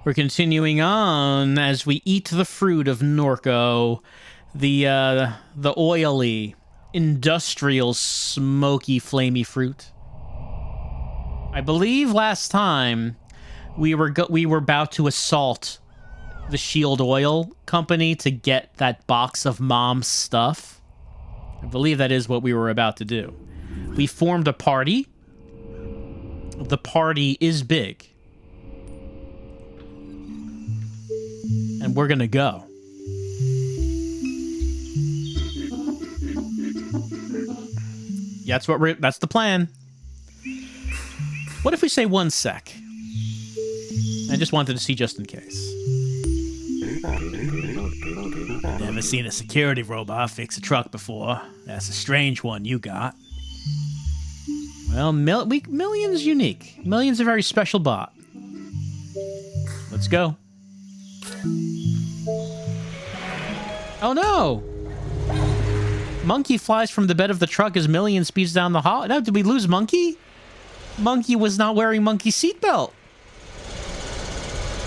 We're continuing on as we eat the fruit of NORCO, the oily, industrial, smoky, flamey fruit. I believe last time we were about to assault the Shield Oil Company to get that box of mom's stuff. I believe that is what we were about to do. We formed a party. The party is big. And we're gonna go. Yeah, that's the plan. What if we say 1 sec? I just wanted to see just in case. Never seen a security robot fix a truck before. That's a strange one you got. Well, Million's unique. Million's a very special bot. Let's go. Oh no! Monkey flies from the bed of the truck as Million speeds down the hall. No, did we lose Monkey? Monkey was not wearing Monkey seatbelt.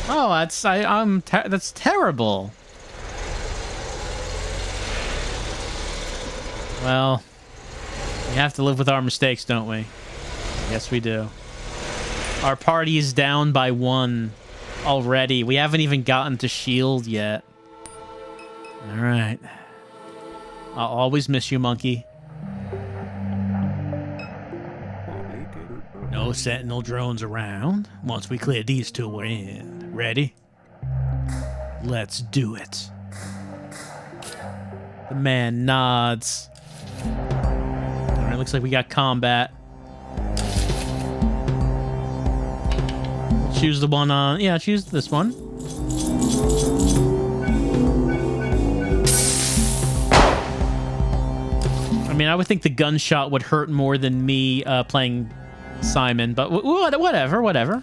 Oh, that's terrible. Well, we have to live with our mistakes, don't we? Yes, we do. Our party is down by 1 already. We haven't even gotten to Shield yet. All right. I'll always miss you, Monkey. No Sentinel drones around. Once we clear these two, we're in. Ready? Let's do it. The man nods. All right, looks like we got combat. Choose the one on... Yeah, choose this one. I mean, I would think the gunshot would hurt more than me playing Simon, but whatever.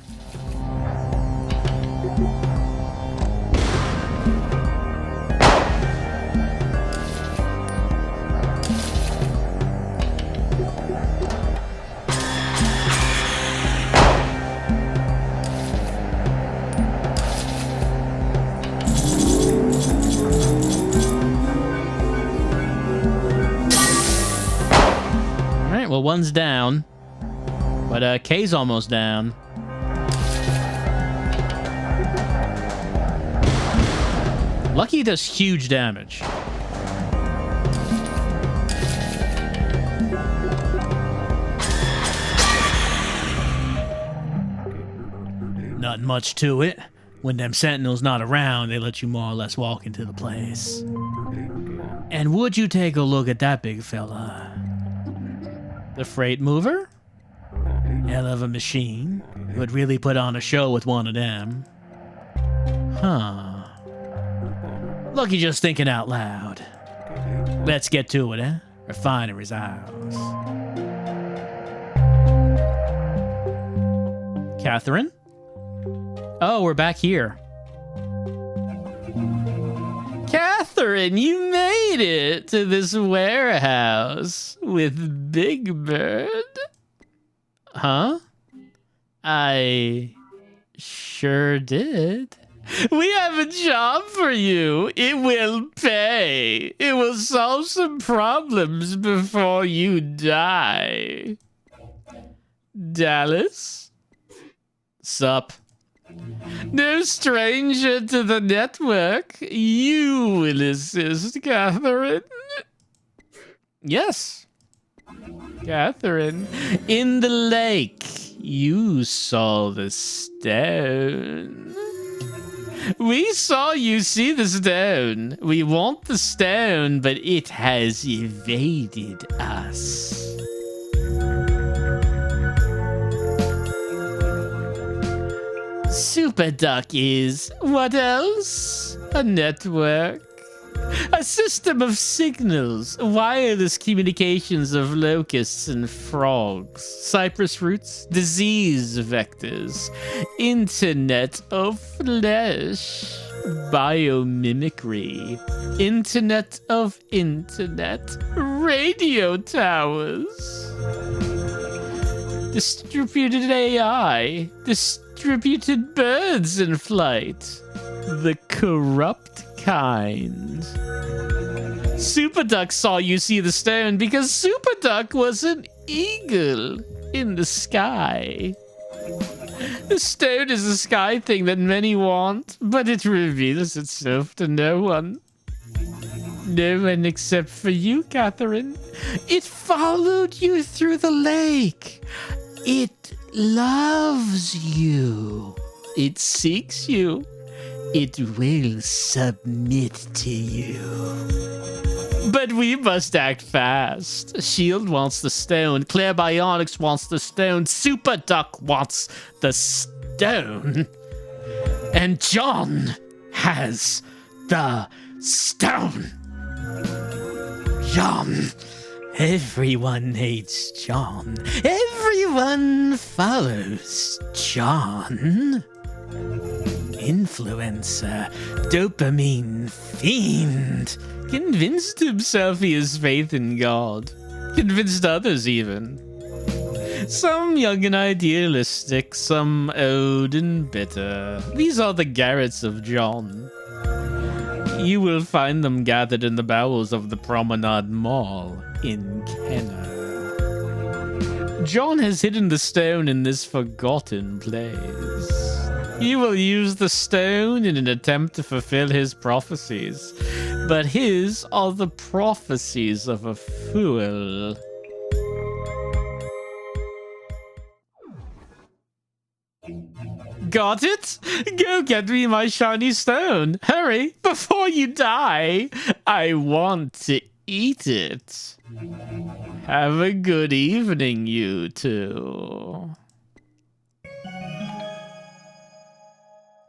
Well, 1's down, but K's almost down. Lucky does huge damage. Not much to it. When them Sentinels not around, they let you more or less walk into the place. And would you take a look at that big fella? The freight mover? Hell of a machine. Would really put on a show with one of them. Huh. Lucky just thinking out loud. Let's get to it, eh? Refinery's ours. Catherine? Oh, we're back here. Catherine, you made it to this warehouse with Big Bird? Huh? I sure did. We have a job for you. It will pay. It will solve some problems before you die. Dallas? Sup? No stranger to the network. You will assist, Catherine. Yes. Catherine. In the lake, you saw the stone. We saw you see the stone. We want the stone, but it has evaded us. Super Duck is, what else? A network. A system of signals, wireless communications of locusts and frogs, cypress roots, disease vectors, internet of flesh, biomimicry, internet of internet, radio towers. Distributed AI. Distributed birds in flight. The corrupt kind. Superduck saw you see the stone because Superduck was an eagle in the sky. The stone is a sky thing that many want, but it reveals itself to no one. No one except for you, Catherine. It followed you through the lake. It loves you. It seeks you. It will submit to you. But we must act fast. Shield wants the stone. Claire Bionics wants the stone. Superduck wants the stone. And John has the stone. John. Everyone hates John. Everyone follows John. Influencer, dopamine fiend, convinced himself he has faith in God, convinced others even. Some young and idealistic, some old and bitter. These are the garrets of John. You will find them gathered in the bowels of the Promenade Mall in Kenner. John has hidden the stone in this forgotten place. He will use the stone in an attempt to fulfill his prophecies. But his are the prophecies of a fool. Got it? Go get me my shiny stone. Hurry, before you die. I want to eat it. Have a good evening, you two.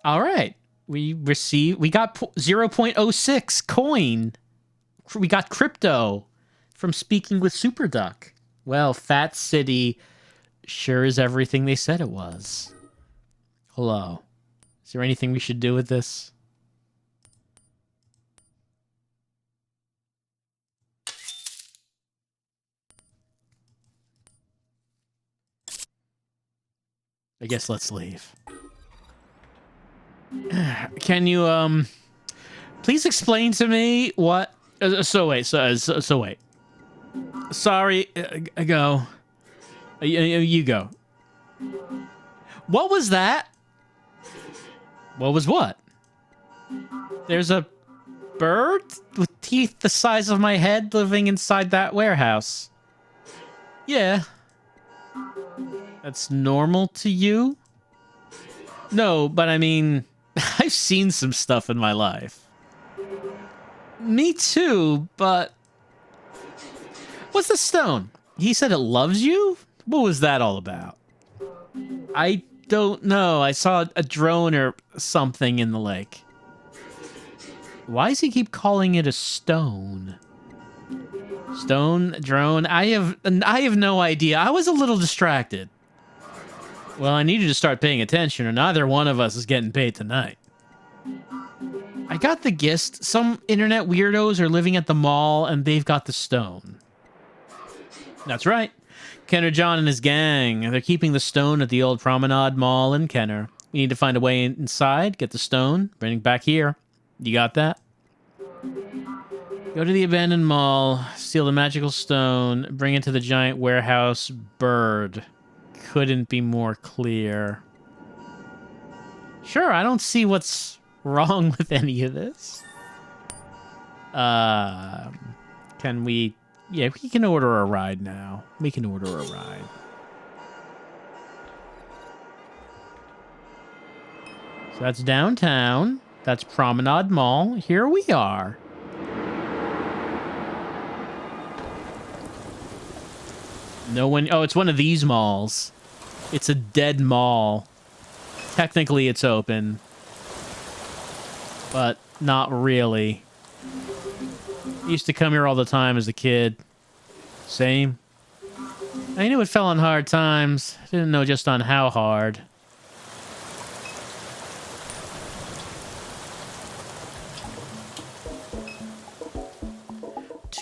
All right. We got 0.06 coin. We got crypto from speaking with Superduck. Well, Fat City sure is everything they said it was. Hello. Is there anything we should do with this? I guess let's leave. Can you please explain to me what so wait. Sorry, go. You go. What was that? What was what? There's a bird with teeth the size of my head living inside that warehouse. Yeah. That's normal to you? No, but I mean, I've seen some stuff in my life. Me too, but... What's the stone? He said it loves you? What was that all about? I don't know. I saw a drone or something in the lake. Why does he keep calling it a stone? Stone, drone, I have no idea. I was a little distracted. Well, I need you to start paying attention or neither one of us is getting paid tonight. I got the gist. Some internet weirdos are living at the mall and they've got the stone. That's right. Kenner John and his gang. They're keeping the stone at the old Promenade Mall in Kenner. We need to find a way inside, get the stone, bring it back here. You got that? Go to the abandoned mall, steal the magical stone, bring it to the giant warehouse bird. Couldn't be more clear. Sure, I don't see what's wrong with any of this. Can we... Yeah, we can order a ride now. We can order a ride. So that's downtown. That's Promenade Mall. Here we are. No one... Oh, it's one of these malls. It's a dead mall. Technically, it's open. But not really. I used to come here all the time as a kid. Same. I knew it fell on hard times. Didn't know just on how hard.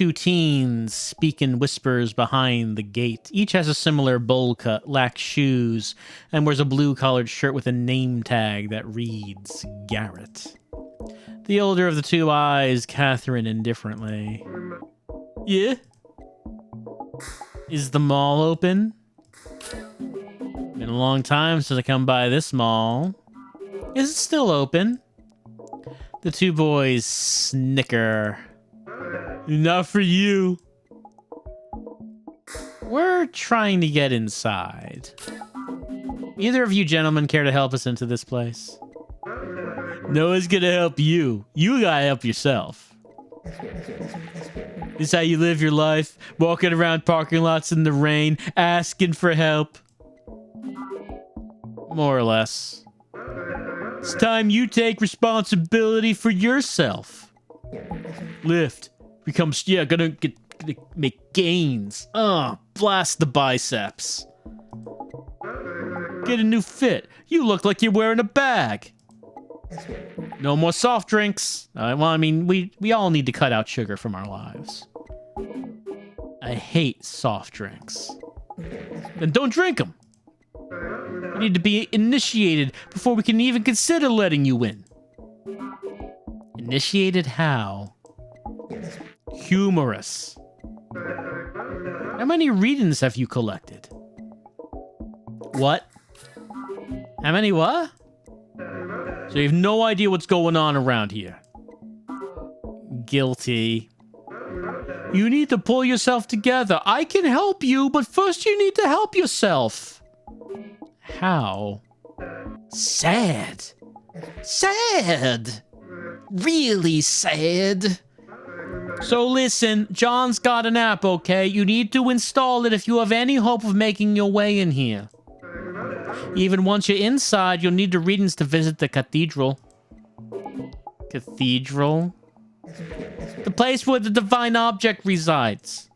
Two teens speak in whispers behind the gate. Each has a similar bowl cut, lacks shoes, and wears a blue-collared shirt with a name tag that reads Garrett. The older of the two eyes Catherine indifferently. Yeah? Is the mall open? Been a long time since I come by this mall. Is it still open? The two boys snicker. Not for you. We're trying to get inside. Either of you gentlemen care to help us into this place? No one's gonna help you. You gotta help yourself. This is how you live your life? Walking around parking lots in the rain, asking for help? More or less. It's time you take responsibility for yourself. Lift. Becomes, yeah, gonna make gains. Blast the biceps. Get a new fit. You look like you're wearing a bag. No more soft drinks. Well, I mean, we all need to cut out sugar from our lives. I hate soft drinks. Then don't drink them. You need to be initiated before we can even consider letting you in. Initiated how? Humorous. How many readings have you collected? What? How many what? So you have no idea what's going on around here. Guilty. You need to pull yourself together. I can help you, but first you need to help yourself. How? Sad. Sad. Really sad. So listen, John's got an app, okay? You need to install it if you have any hope of making your way in here. Even once you're inside, you'll need the readings to visit the cathedral. Cathedral? The place where the divine object resides.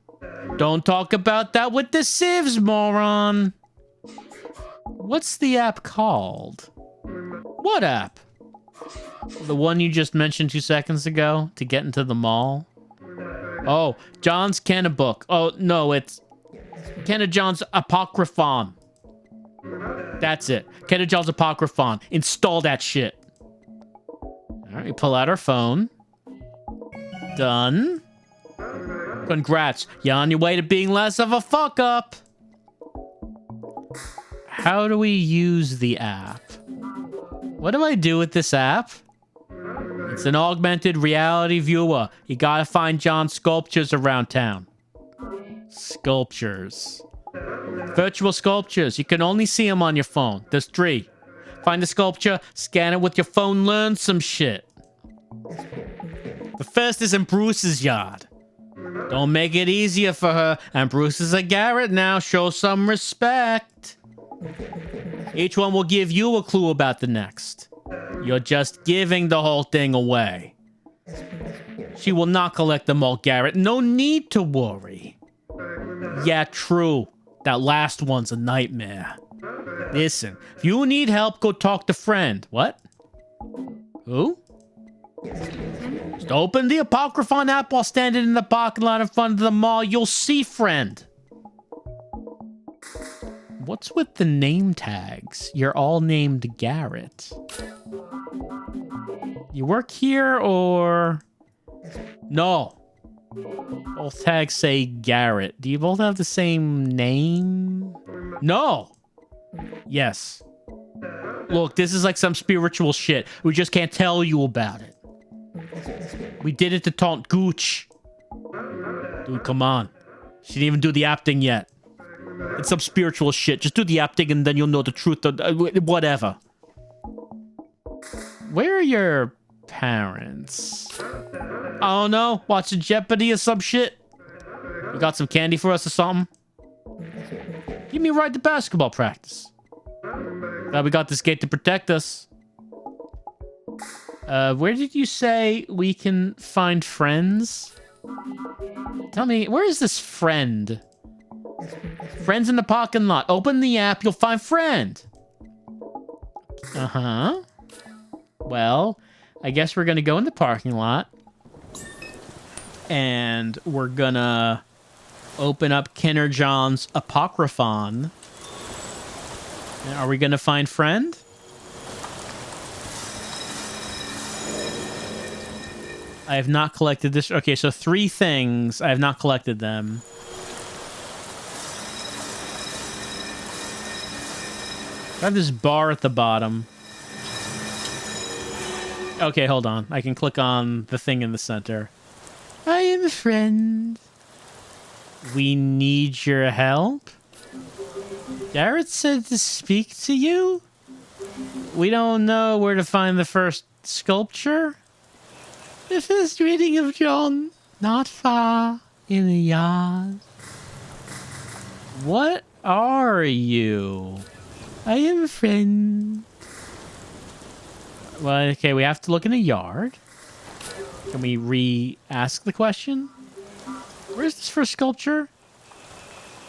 Don't talk about that with the sieves, moron. What's the app called? What app? The one you just mentioned 2 seconds ago to get into the mall? Oh, John's Kenna book. Oh, no, it's Kenna John's Apocryphon. That's it. Kenna John's Apocryphon. Install that shit. All right, we pull out our phone. Done. Congrats. You're on your way to being less of a fuck up. How do we use the app? What do I do with this app? It's an augmented reality viewer. You gotta find John's sculptures around town. Sculptures. Virtual sculptures. You can only see them on your phone. There's 3. Find the sculpture, scan it with your phone, learn some shit. The first is in Bruce's yard. Don't make it easier for her. And Bruce is a Garrett now. Show some respect. Each one will give you a clue about the next. You're just giving the whole thing away. She will not collect them all, Garrett. No need to worry. Yeah, true. That last one's a nightmare. Listen, if you need help, go talk to friend. What? Who? Just open the Apocryphon app while standing in the parking lot in front of the mall. You'll see friend. What's with the name tags? You're all named Garrett. You work here or... No. Both tags say Garrett. Do you both have the same name? No. Yes. Look, this is like some spiritual shit. We just can't tell you about it. We did it to taunt Gooch. Dude, come on. She didn't even do the app thing yet. It's some spiritual shit. Just do the app thing and then you'll know the truth. Whatever. Where are your parents? I don't know. Watching Jeopardy or some shit? You got some candy for us or something? Give me a ride to basketball practice. Glad we got this gate to protect us. Where did you say we can find friends? Tell me, where is this friend? Friends in the parking lot. Open the app, you'll find friend. Uh-huh. Well, I guess we're gonna go in the parking lot. And we're gonna open up Kenner John's Apocryphon. Are we gonna find friend? I have not collected this. Okay, so 3 things. I have not collected them. I have this bar at the bottom. Okay, hold on. I can click on the thing in the center. I am a friend. We need your help. Garrett said to speak to you? We don't know where to find the first sculpture. The first reading of John, not far in the yard. What are you? I am a friend. Well, okay, we have to look in a yard. Can we re-ask the question? Where's this first sculpture?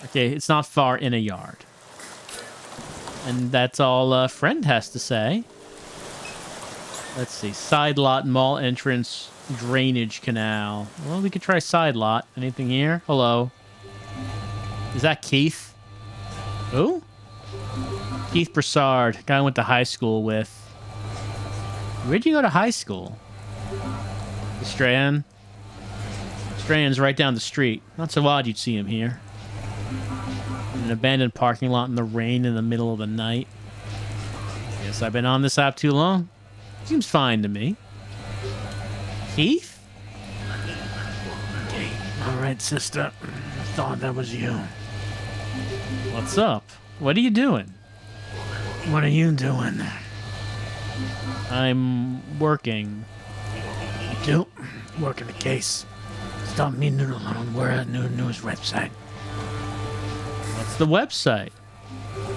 Okay, it's not far in a yard. And that's all a friend has to say. Let's see. Side lot, mall entrance, drainage canal. Well, we could try side lot. Anything here? Hello. Is that Keith? Who? Keith Broussard. Guy I went to high school with. Where'd you go to high school? Strahan. Strahan's right down the street. Not so odd you'd see him here. In an abandoned parking lot in the rain in the middle of the night. Guess I've been on this app too long. Seems fine to me. Keith? Okay, all right, sister. Thought that was you. What's up? What are you doing? What are you doing? I'm working. You do? Working the case. Stop me noodle on we're at new news website. What's the website?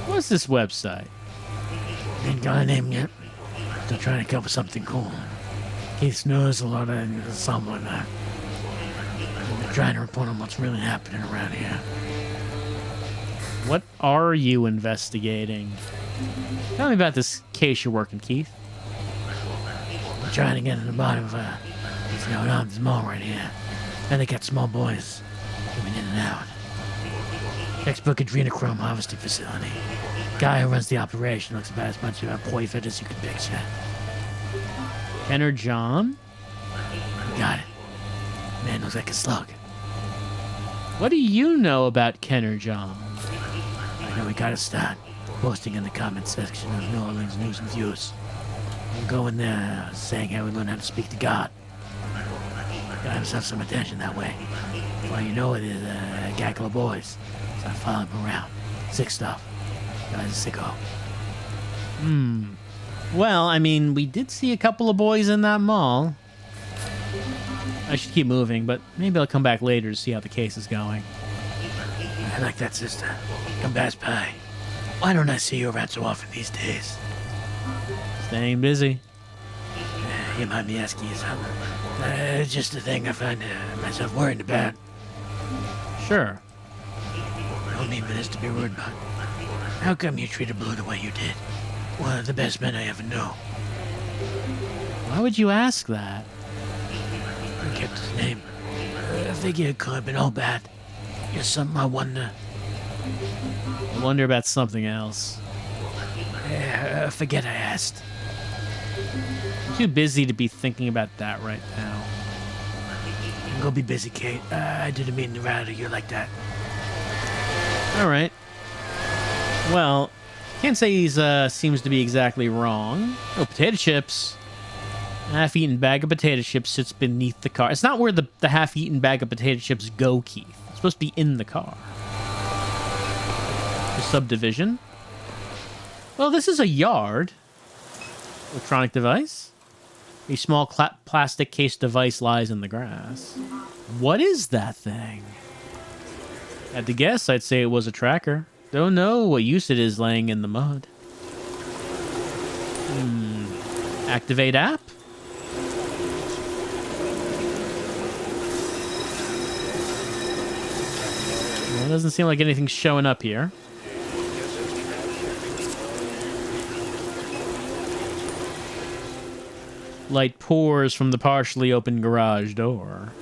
What's this website? Ain't got a name yet. Still trying to come up with something cool. Keith knows a lot of something like that. I'm trying to report on what's really happening around here. What are you investigating? Tell me about this case you're working, Keith. I'm trying to get to the bottom of what's going on in this mall right here. And they got small boys coming in and out. Textbook adrenochrome harvesting facility. Guy who runs the operation looks about as much of a boy fit as you can picture. Kenner John? You got it. Man looks like a slug. What do you know about Kenner John? I know we gotta start posting in the comment section of New Orleans News and Views. I'm going there saying how we learn how to speak to God. Got himself some attention that way. Well, you know it is a gaggle of boys. So I follow him around. Sick stuff. Guy's a sicko. Well, I mean, we did see a couple of boys in that mall. I should keep moving, but maybe I'll come back later to see how the case is going. I like that, sister. Come pass by. Why don't I see you around so often these days? Staying busy. You might be asking you something. It's just a thing I find myself worried about. Sure. I don't mean for this to be rude, but how come you treated Blue the way you did? One of the best men I ever knew. Why would you ask that? I kept his name. I figure it could have been all bad. Just something I wonder. I wonder about something else. Forget I asked. I'm too busy to be thinking about that right now. Go be busy, Kate. I didn't mean to rattle you like that. All right. Well, can't say he's seems to be exactly wrong. Oh, potato chips. Half-eaten bag of potato chips sits beneath the car. It's not where the half-eaten bag of potato chips go, Keith. It's supposed to be in the car. The subdivision. Well, this is a yard. Electronic device. A small plastic case device lies in the grass. What is that thing? Had to guess, I'd say it was a tracker. Don't know what use it is laying in the mud. Activate app? Well, it doesn't seem like anything's showing up here. Light pours from the partially open garage door.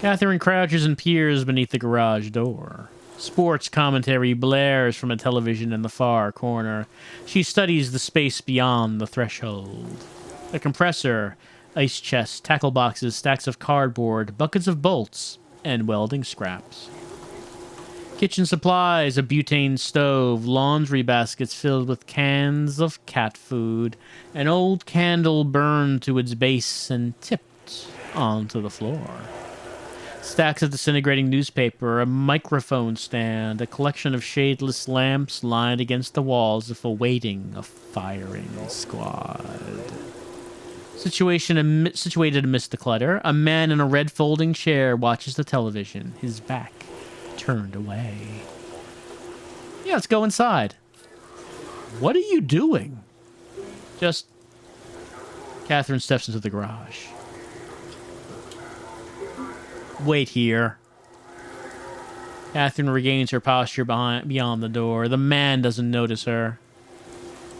Catherine crouches and peers beneath the garage door. Sports commentary blares from a television in the far corner. She studies the space beyond the threshold. A compressor, ice chest, tackle boxes, stacks of cardboard, buckets of bolts, and welding scraps. Kitchen supplies, a butane stove, laundry baskets filled with cans of cat food, an old candle burned to its base and tipped onto the floor. Stacks of disintegrating newspaper, a microphone stand, a collection of shadeless lamps lined against the walls if awaiting a firing squad. Situated amidst the clutter, a man in a red folding chair watches the television, his back turned away. Yeah, let's go inside. What are you doing? Just... Catherine steps into the garage. Wait here. Catherine regains her posture beyond the door. The man doesn't notice her.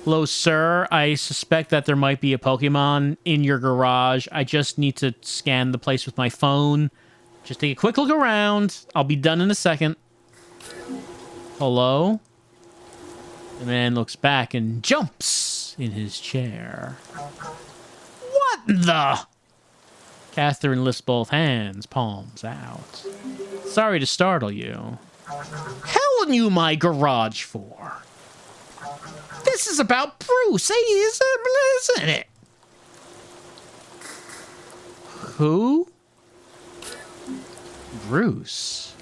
Hello, sir. I suspect that there might be a Pokemon in your garage. I just need to scan the place with my phone. Just take a quick look around. I'll be done in a second. Hello? The man looks back and jumps in his chair. What the... Catherine lifts both hands, palms out. Sorry to startle you. Hell you my garage for? This is about Bruce, isn't it? Who? Bruce.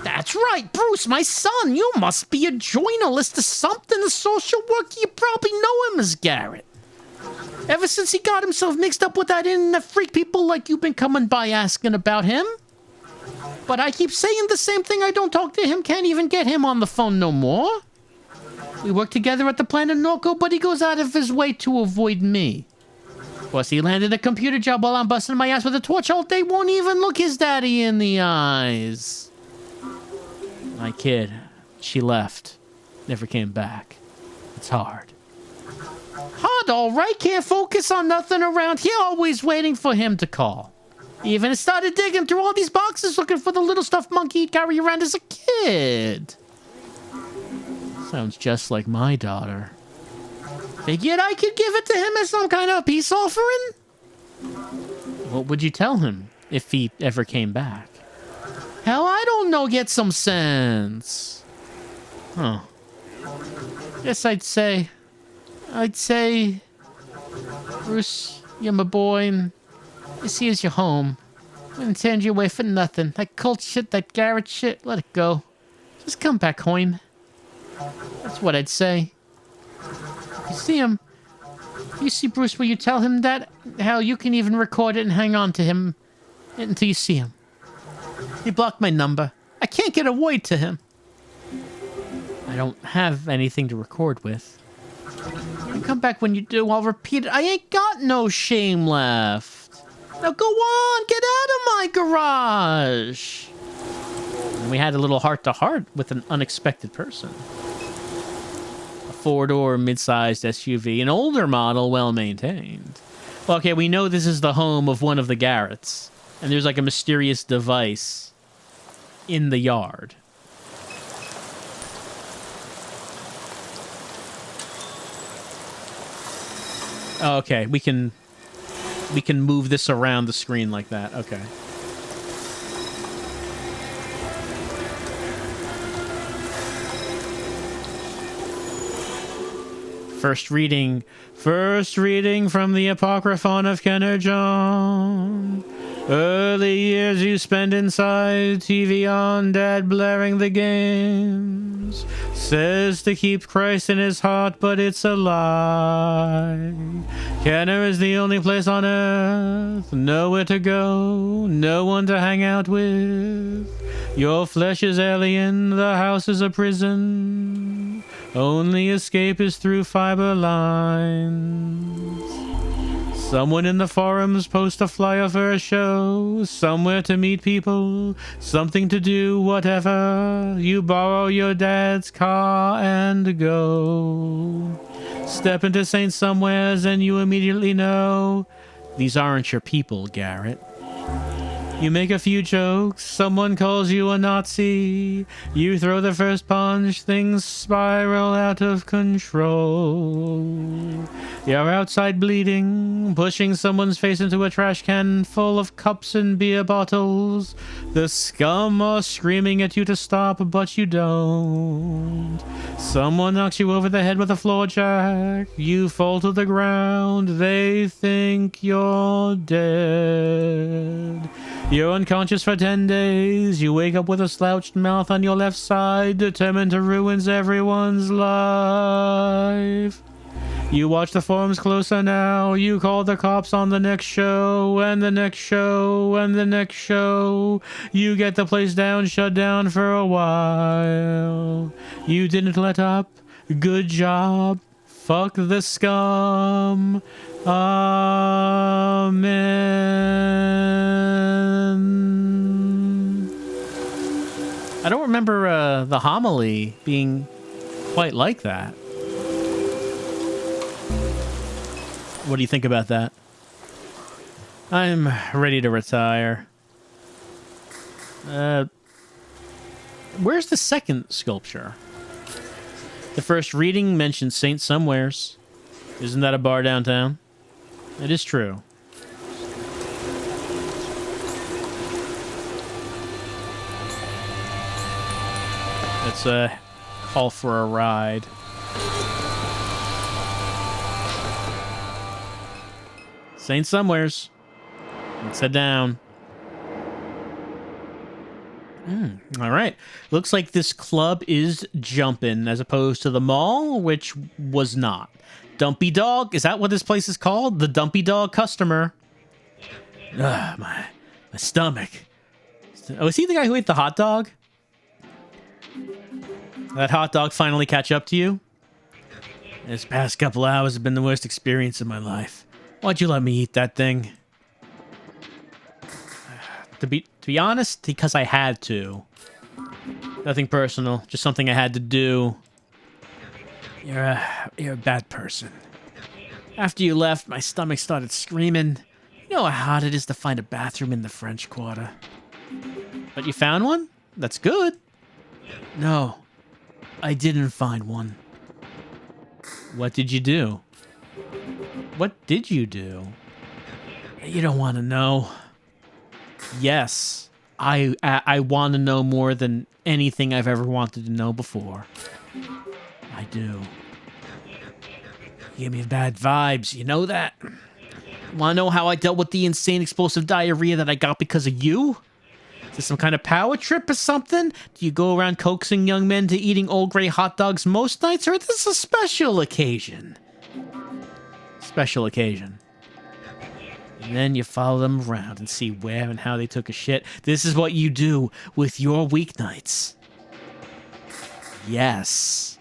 That's right, Bruce, my son. You must be a journalist or something, a social worker. You probably know him as Garrett. Ever since he got himself mixed up with that internet freak, people like you've been coming by asking about him. But I keep saying the same thing. I don't talk to him. Can't even get him on the phone no more. We work together at the plant in NORCO, but he goes out of his way to avoid me. Plus, he landed a computer job while I'm busting my ass with a torch all day. Won't even look his daddy in the eyes. My kid, she left. Never came back. It's hard. Hard, all right. Can't focus on nothing around here. Always waiting for him to call. Even started digging through all these boxes looking for the little stuffed monkey he'd carry around as a kid. Sounds just like my daughter. Figured I could give it to him as some kind of peace offering? What would you tell him if he ever came back? Hell, I don't know. Get some sense. Huh. Guess I'd say, Bruce, you're my boy, and this here's your home. Wouldn't send you away for nothing. That cult shit, that Garrett shit, let it go. Just come back home. That's what I'd say. You see him. You see Bruce, will you tell him that? Hell, you can even record it and hang on to him until you see him. He blocked my number. I can't get a word to him. I don't have anything to record with. You come back when you do, I'll repeat it. I ain't got no shame left. Now go on, get out of my garage. And we had a little heart-to-heart with an unexpected person. A four-door, mid-sized SUV, an older model, well-maintained. Well, okay, we know this is the home of one of the Garretts, and there's like a mysterious device in the yard. Okay, we can move this around the screen like that. Okay. First reading from the Apocryphon of Kenner-John. Early years you spend inside, TV on, dad blaring the games. Says to keep Christ in his heart, but it's a lie. Kenner is the only place on earth, nowhere to go, no one to hang out with. Your flesh is alien, the house is a prison. Only escape is through fiber lines. Someone in the forums post a flyer for a show, somewhere to meet people, something to do, whatever. You borrow your dad's car and go. Step into St. Somewheres and you immediately know these aren't your people, Garrett. You make a few jokes, someone calls you a Nazi, you throw the first punch, things spiral out of control. You're outside bleeding, pushing someone's face into a trash can full of cups and beer bottles. The scum are screaming at you to stop, but you don't. Someone knocks you over the head with a floor jack, you fall to the ground, they think you're dead. You're unconscious for 10 days. You wake up with a slouched mouth on your left side, determined to ruin everyone's life. You watch the forums closer now. You call the cops on the next show, and the next show, and the next show. You get the place down, shut down for a while. You didn't let up. Good job. Fuck the scum. Amen. I don't remember the homily being quite like that. What do you think about that? I'm ready to retire. Where's the second sculpture? The first reading mentioned Saint Somewheres. Isn't that a bar downtown? It is true. Let's call for a ride. Saint Somewheres. Let's head down. All right. Looks like this club is jumping as opposed to the mall, which was not. Dumpy Dog. Is that what this place is called? The Dumpy Dog customer. My stomach. Oh, is he the guy who ate the hot dog? That hot dog finally catch up to you? This past couple hours have been the worst experience of my life. Why'd you let me eat that thing? To be honest, because I had to. Nothing personal, just something I had to do. You're a bad person. After you left, my stomach started screaming. You know how hard it is to find a bathroom in the French Quarter. But you found one? That's good. No, I didn't find one. What did you do? What did you do? You don't want to know. Yes, I want to know more than anything I've ever wanted to know before. I do. You give me bad vibes, you know that? Want to know how I dealt with the insane explosive diarrhea that I got because of you? Is this some kind of power trip or something? Do you go around coaxing young men to eating old gray hot dogs most nights, or is this a special occasion? Special occasion. And then you follow them around and see where and how they took a shit. This is what you do with your weeknights. Yes.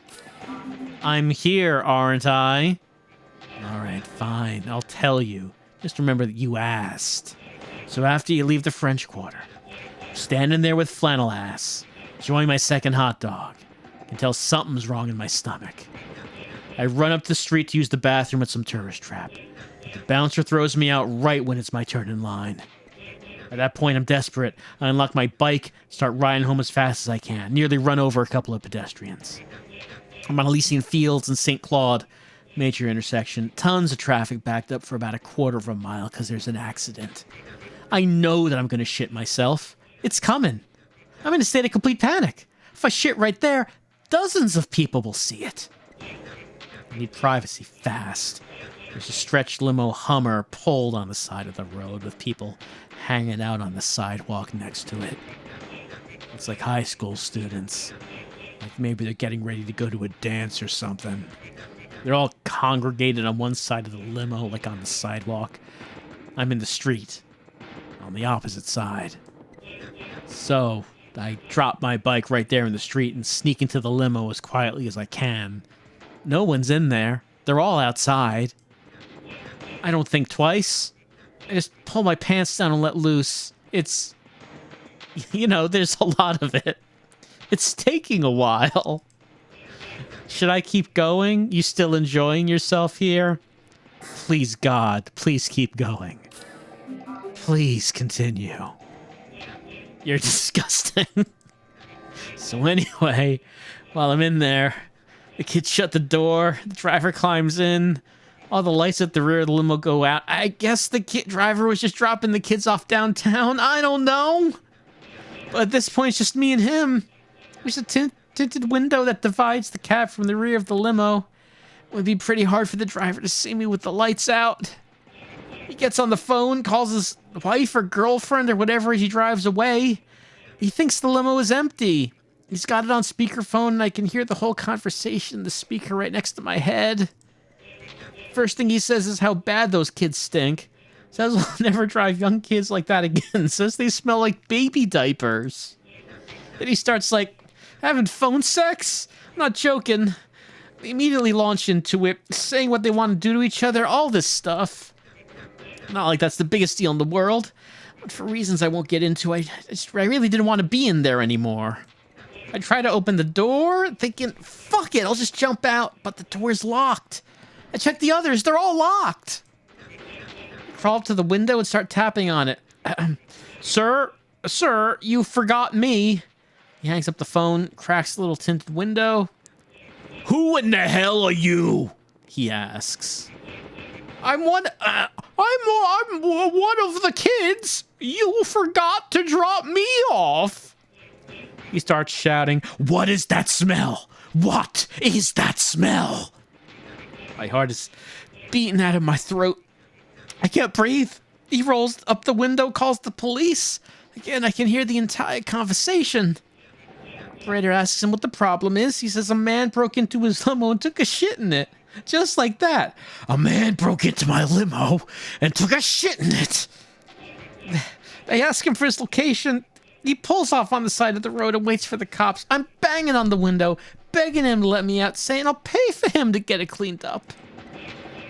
I'm here, aren't I? Alright, fine. I'll tell you. Just remember that you asked. So after you leave the French Quarter, standing there with flannel ass, enjoying my second hot dog, I can tell something's wrong in my stomach. I run up the street to use the bathroom at some tourist trap. But the bouncer throws me out right when it's my turn in line. At that point, I'm desperate. I unlock my bike, start riding home as fast as I can, nearly run over a couple of pedestrians. I'm on Elysian Fields and St. Claude, major intersection. Tons of traffic backed up for about a quarter of a mile because there's an accident. I know that I'm going to shit myself. It's coming. I'm in a state of complete panic. If I shit right there, dozens of people will see it. I need privacy fast. There's a stretched limo Hummer pulled on the side of the road with people hanging out on the sidewalk next to it. It's like high school students. Like maybe they're getting ready to go to a dance or something. They're all congregated on one side of the limo, like on the sidewalk. I'm in the street, on the opposite side. So I drop my bike right there in the street and sneak into the limo as quietly as I can. No one's in there. They're all outside. I don't think twice. I just pull my pants down and let loose. It's... You know, there's a lot of it. It's taking a while. Should I keep going? You still enjoying yourself here? Please, God, please keep going. Please continue. You're disgusting. So anyway, while I'm in there, the kids shut the door, the driver climbs in, all the lights at the rear of the limo go out. I guess the driver was just dropping the kids off downtown. I don't know. But at this point, it's just me and him. There's a tinted window that divides the cab from the rear of the limo. It would be pretty hard for the driver to see me with the lights out. He gets on the phone, calls his wife or girlfriend or whatever as he drives away. He thinks the limo is empty. He's got it on speakerphone, and I can hear the whole conversation in the speaker right next to my head. First thing he says is how bad those kids stink. Says we'll never drive young kids like that again. Says they smell like baby diapers. Then he starts, like, having phone sex? I'm not joking. They immediately launch into it, saying what they want to do to each other, all this stuff. Not like that's the biggest deal in the world, but for reasons I won't get into, I really didn't want to be in there anymore. I try to open the door, thinking, fuck it, I'll just jump out, but the door's locked. I check the others, they're all locked. I crawl up to the window and start tapping on it. Sir, you forgot me. He hangs up the phone, cracks the little tinted window. Who in the hell are you? He asks. I'm one of the kids. You forgot to drop me off. He starts shouting, what is that smell? What is that smell? My heart is beating out of my throat. I can't breathe. He rolls up the window, calls the police. Again, I can hear the entire conversation. The operator asks him what the problem is. He says a man broke into his limo and took a shit in it. Just like that. A man broke into my limo and took a shit in it. They ask him for his location. He pulls off on the side of the road and waits for the cops. I'm banging on the window, begging him to let me out, saying I'll pay for him to get it cleaned up.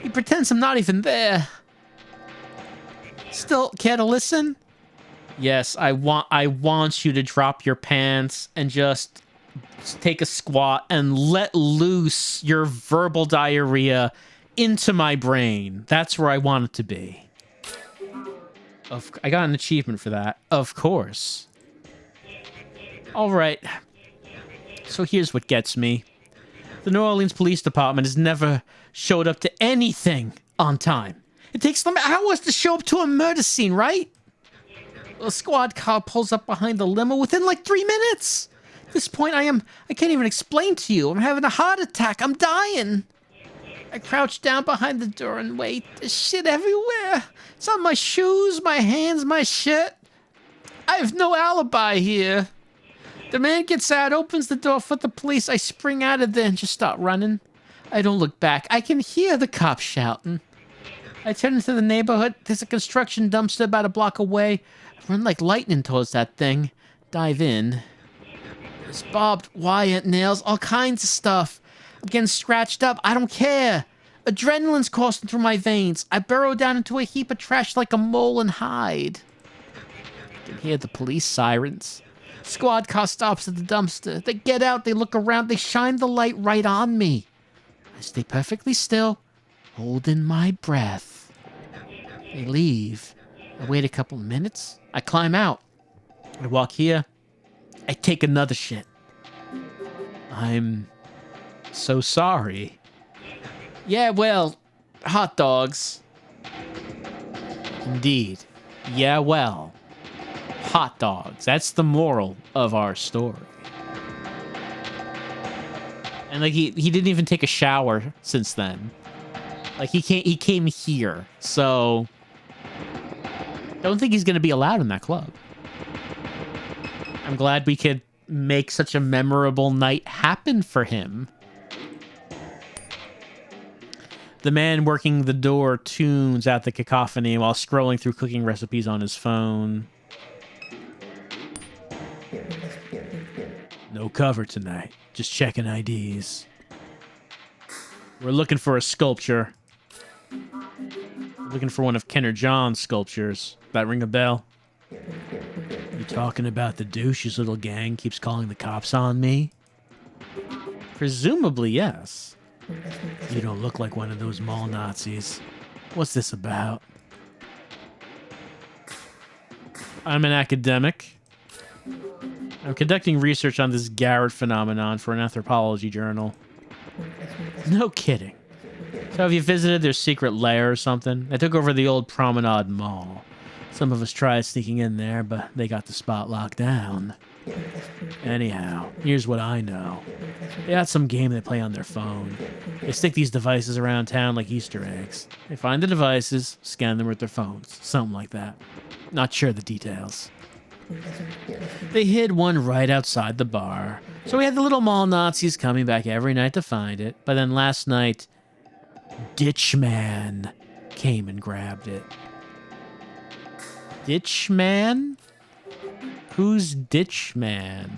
He pretends I'm not even there. Still, care to listen? Yes, I want you to drop your pants and just take a squat and let loose your verbal diarrhea into my brain. That's where I want it to be. I got an achievement for that. Of course. All right. So here's what gets me. The New Orleans Police Department has never showed up to anything on time. It takes them hours to show up to a murder scene, right? A squad car pulls up behind the limo within like 3 minutes. At this point, I can't even explain to you. I'm having a heart attack. I'm dying. I crouch down behind the door and wait. There's shit everywhere. It's on my shoes, my hands, my shirt. I have no alibi here. The man gets out, opens the door for the police. I spring out of there and just start running. I don't look back. I can hear the cops shouting. I turn into the neighborhood. There's a construction dumpster about a block away. I run like lightning towards that thing. Dive in. There's barbed wire, nails, all kinds of stuff. I'm getting scratched up. I don't care. Adrenaline's coursing through my veins. I burrow down into a heap of trash like a mole and hide. I can hear the police sirens. Squad car stops at the dumpster. They get out, they look around, they shine the light right on me. I stay perfectly still, holding my breath. They leave. I wait a couple of minutes. I climb out. I walk here. I take another shit. I'm so sorry. Yeah, well, hot dogs. Indeed. Yeah, well, hot dogs. That's the moral of our story. And like he didn't even take a shower since then. Like he came here. So don't think he's going to be allowed in that club. I'm glad we could make such a memorable night happen for him. The man working the door tunes out the cacophony while scrolling through cooking recipes on his phone. No cover tonight. Just checking IDs. We're looking for a sculpture. We're looking for one of Ken or John's sculptures. That ring a bell? You talking about the douche his little gang keeps calling the cops on me? Presumably, yes. You don't look like one of those mall Nazis. What's this about? I'm an academic. I'm conducting research on this Garrett phenomenon for an anthropology journal. No kidding. So have you visited their secret lair or something? I took over the old Promenade Mall. Some of us tried sneaking in there, but they got the spot locked down. Anyhow, here's what I know. They got some game they play on their phone. They stick these devices around town like Easter eggs. They find the devices, scan them with their phones. Something like that. Not sure the details. They hid one right outside the bar. So we had the little mall Nazis coming back every night to find it. But then last night, Ditchman came and grabbed it. Ditchman? Who's Ditchman?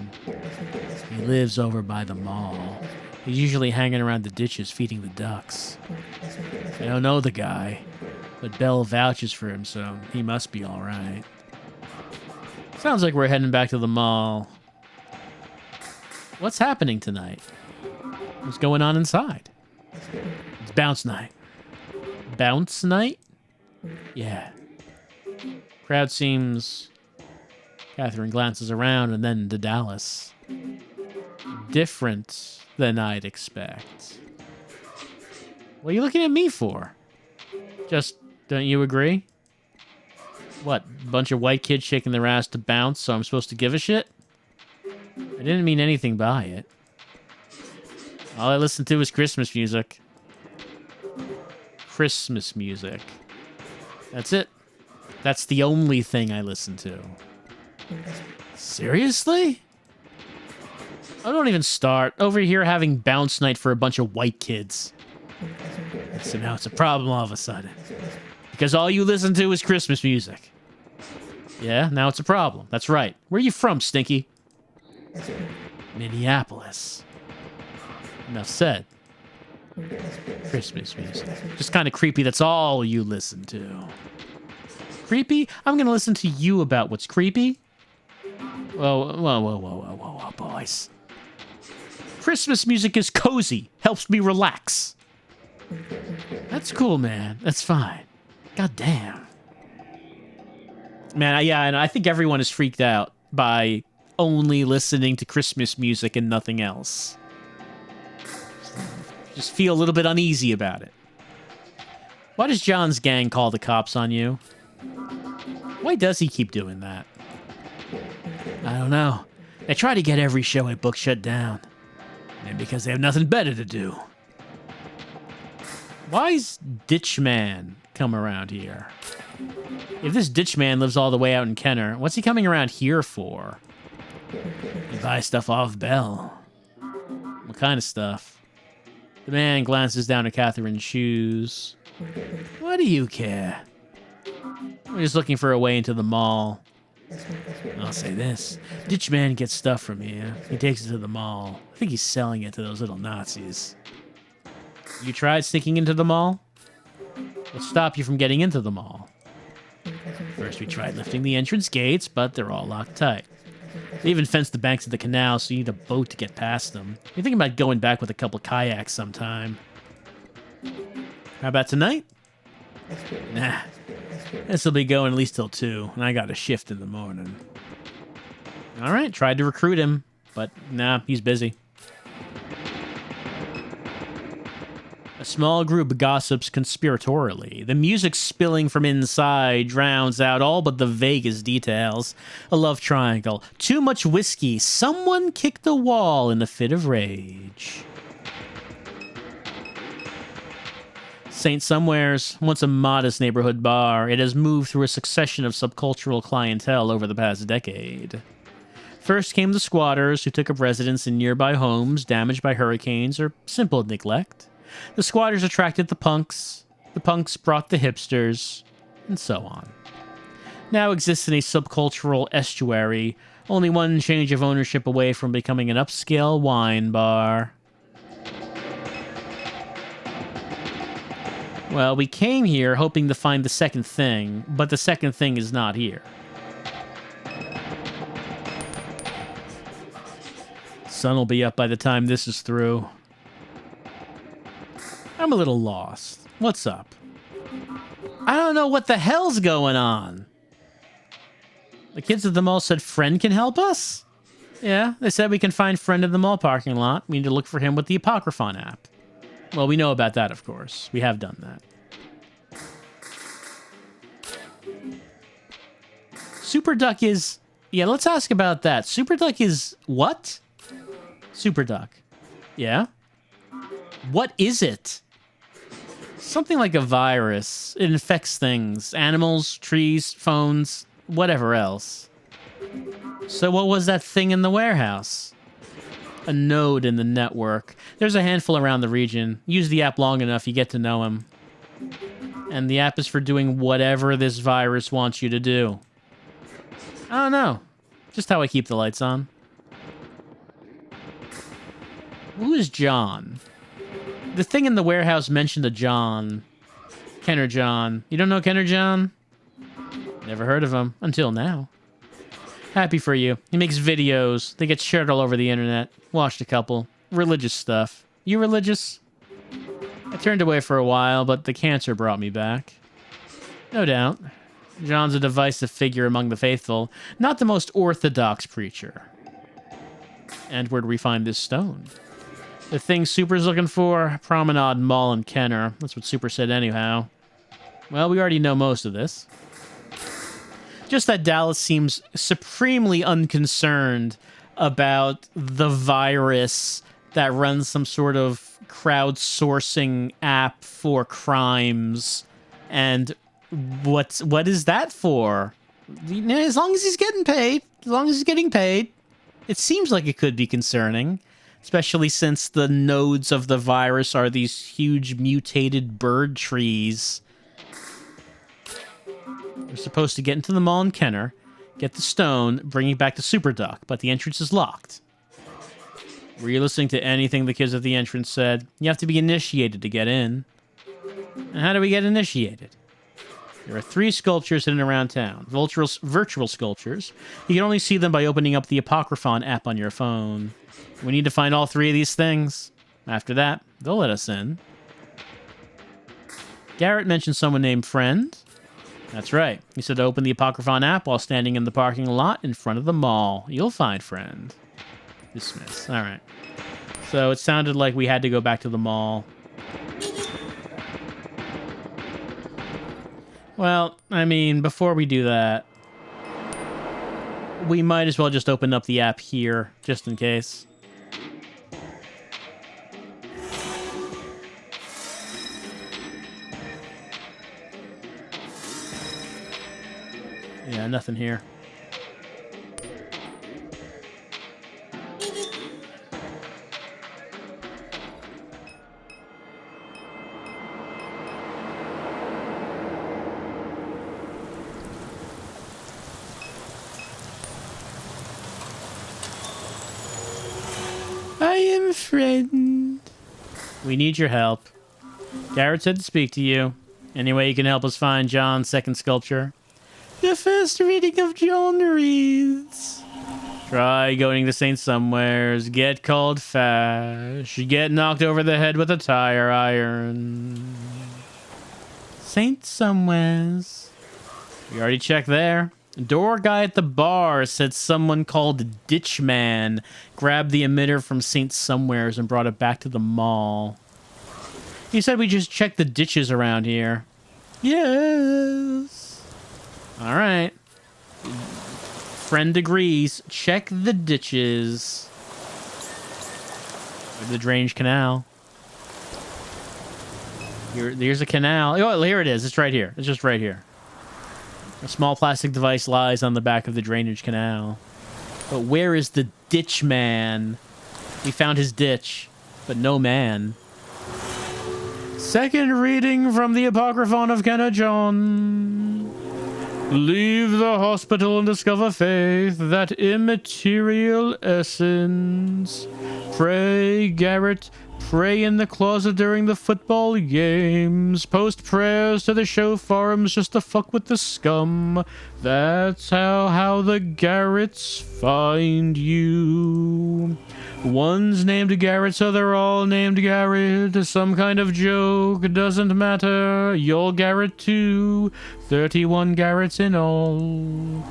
He lives over by the mall. He's usually hanging around the ditches feeding the ducks. I don't know the guy, but Bell vouches for him, so he must be all right. Sounds like we're heading back to the mall. What's happening tonight? What's going on inside? It's bounce night. Bounce night? Yeah. Crowd seems... Catherine glances around and then to Dallas. Different than I'd expect. What are you looking at me for? Just, don't you agree? What, bunch of white kids shaking their ass to bounce, so I'm supposed to give a shit? I didn't mean anything by it. All I listen to is Christmas music. Christmas music. That's it. That's the only thing I listen to. Seriously? I don't even start. Over here having bounce night for a bunch of white kids. So now it's a problem all of a sudden. Because all you listen to is Christmas music. Yeah, now it's a problem. That's right. Where are you from, Stinky? Minneapolis. Enough said. Christmas music. Just kind of creepy. That's all you listen to. Creepy? I'm going to listen to you about what's creepy. Whoa, boys. Christmas music is cozy. Helps me relax. That's cool, man. That's fine. God damn. Man, yeah, and I think everyone is freaked out by only listening to Christmas music and nothing else. Just feel a little bit uneasy about it. Why does John's gang call the cops on you? Why does he keep doing that? I don't know. They try to get every show I book shut down. Maybe because they have nothing better to do. Why's Ditchman come around here? If this Ditchman lives all the way out in Kenner, what's he coming around here for? He buys stuff off Bell. What kind of stuff? The man glances down at Catherine's shoes. What do you care? We're just looking for a way into the mall. I'll say this. Ditchman gets stuff from here. He takes it to the mall. I think he's selling it to those little Nazis. You tried sneaking into the mall? What stopped you from getting into the mall? First we tried lifting the entrance gates, but they're all locked tight. They even fenced the banks of the canal, so you need a boat to get past them. You're thinking about going back with a couple kayaks sometime. How about tonight? Nah. This'll be going at least till 2, and I got a shift in the morning. Alright, tried to recruit him, but nah, he's busy. A small group gossips conspiratorially. The music spilling from inside drowns out all but the vaguest details. A love triangle. Too much whiskey. Someone kicked the wall in a fit of rage. St. Somewhere's, once a modest neighborhood bar, it has moved through a succession of subcultural clientele over the past decade. First came the squatters who took up residence in nearby homes damaged by hurricanes or simple neglect. The squatters attracted the punks brought the hipsters, and so on. Now exists in a subcultural estuary, only one change of ownership away from becoming an upscale wine bar. Well, we came here hoping to find the second thing, but the second thing is not here. Sun will be up by the time this is through. I'm a little lost. What's up? I don't know what the hell's going on. The kids at the mall said Friend can help us? Yeah, they said we can find Friend in the mall parking lot. We need to look for him with the Apocryphon app. Well, we know about that, of course. We have done that. Super Duck is... Yeah, let's ask about that. Super Duck is what? Super Duck. Yeah? What is it? Something like a virus. It infects things. Animals, trees, phones, whatever else. So what was that thing in the warehouse? A node in the network. There's a handful around the region. Use the app long enough, you get to know him. And the app is for doing whatever this virus wants you to do. I don't know. Just how I keep the lights on. Who is John? The thing in the warehouse mentioned a John. Kenner John. You don't know Kenner John? Never heard of him. Until now. Happy for you. He makes videos. They get shared all over the internet. Watched a couple. Religious stuff. You religious? I turned away for a while, but the cancer brought me back. No doubt. John's a divisive figure among the faithful. Not the most orthodox preacher. And where do we find this stone? The thing Super's looking for? Promenade, Mall, and Kenner. That's what Super said anyhow. Well, we already know most of this. Just that Dallas seems supremely unconcerned about the virus that runs some sort of crowdsourcing app for crimes. And what is that for? As long as he's getting paid. As long as he's getting paid. It seems like it could be concerning. Especially since the nodes of the virus are these huge mutated bird trees. We're supposed to get into the mall in Kenner, get the stone, bring it back to Super Duck, but the entrance is locked. Were you listening to anything the kids at the entrance said? You have to be initiated to get in. And how do we get initiated? There are 3 sculptures in and around town. Virtual sculptures. You can only see them by opening up the Apocryphon app on your phone. We need to find all 3 of these things. After that, they'll let us in. Garrett mentioned someone named Friend. That's right. He said to open the Apocryphon app while standing in the parking lot in front of the mall. You'll find Friend. Dismiss. All right. So it sounded like we had to go back to the mall. Well, I mean, before we do that, we might as well just open up the app here, just in case. Yeah, nothing here. I am Friend. We need your help. Garrett said to speak to you. Any way you can help us find John's second sculpture? The first reading of John reads... Try going to St. Somewheres, get called Fash, get knocked over the head with a tire iron. St. Somewheres. We already checked there. Door guy at the bar said someone called Ditchman grabbed the emitter from St. Somewheres and brought it back to the mall. He said we just check the ditches around here. Yes. All right. Friend agrees. Check the ditches. The drainage canal. Here's a canal. Oh, here it is. It's right here. It's just right here. A small plastic device lies on the back of the drainage canal. But where is the ditch man? We found his ditch, but no man. Second reading from the Apocryphon of Kenner John. Leave the hospital and discover faith, that immaterial essence. Pray, Garrett. Pray in the closet during the football games. Post prayers to the show forums just to fuck with the scum. That's how the Garretts find you. One's named Garrett, so they're all named Garrett. Some kind of joke, doesn't matter. You're Garrett too. 31 Garretts in all.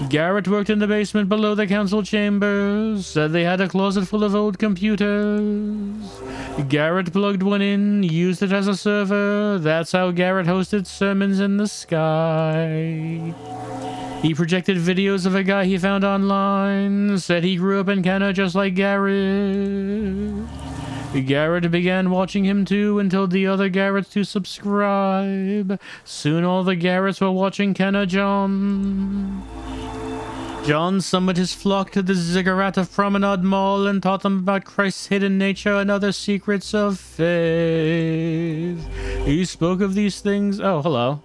Garrett worked in the basement below the council chambers. Said they had a closet full of old computers. Garrett plugged one in, used it as a server. That's how Garrett hosted sermons in the sky. He projected videos of a guy he found online. Said he grew up in Canada just like Garrett. Garrett began watching him too and told the other Garretts to subscribe. Soon all the Garretts were watching Kenna John. John summoned his flock to the ziggurat of Promenade Mall and taught them about Christ's hidden nature and other secrets of faith. He spoke of these things. Oh, hello.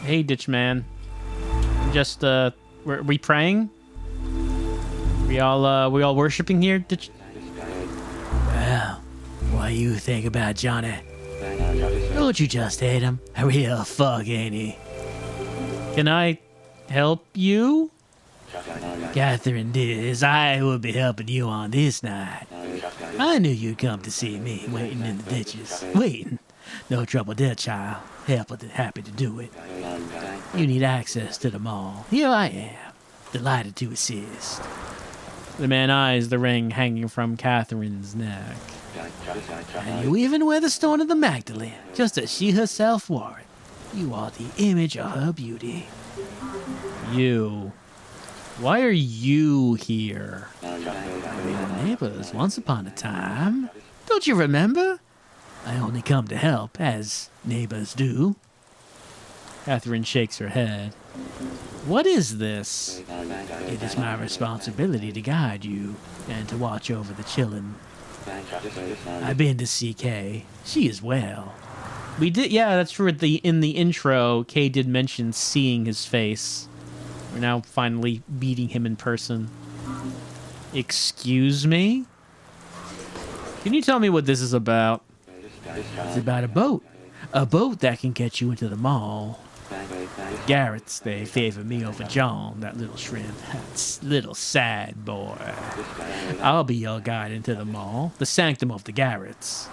Hey, Ditch Man. Just, were we praying? We all worshiping here, Ditch? Well, what do you think about Johnny? Don't you just hate him? A real fuck, ain't he? Can I help you? Catherine did, I would be helping you on this night. I knew you'd come to see me, waiting in the ditches. Waiting. No trouble there, child. Happy to do it. You need access to the mall. Here I am. Delighted to assist. The man eyes the ring hanging from Catherine's neck. And you even wear the stone of the Magdalene, just as she herself wore it. You are the image of her beauty. You. Why are you here? We were neighbors once upon a time. Don't you remember? I only come to help, as neighbors do. Catherine shakes her head. What is this? It is my responsibility to guide you and to watch over the chillin'. I've been to see Kay. She is well. We did, yeah, that's true. In the intro, Kay did mention seeing his face. We're now finally meeting him in person. Excuse me? Can you tell me what this is about? It's about a boat. A boat that can get you into the mall. Garrett's, they favor me over John, that little shrimp. That little sad boy. I'll be your guide into the mall, the sanctum of the Garretts.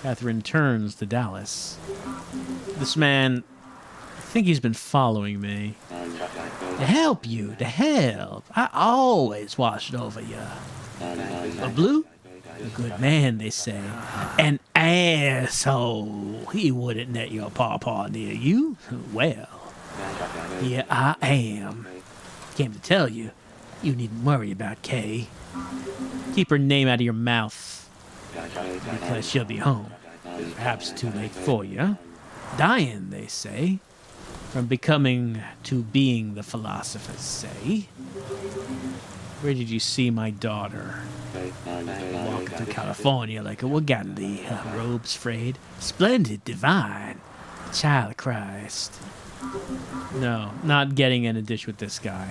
Catherine turns to Dallas. This man, I think he's been following me. To help you, to help. I always watched over you. A blue? A good man, they say. An asshole. He wouldn't let your pawpaw near you. Well, here I am. Came to tell you, you needn't worry about Kay. Keep her name out of your mouth. Because she'll be home. Perhaps too late for you. Dying, they say. From becoming to being, the philosophers say. Where did you see my daughter? Walking through California like a Wagatli, her robes frayed. Splendid, divine. Child of Christ. No, not getting in a ditch with this guy.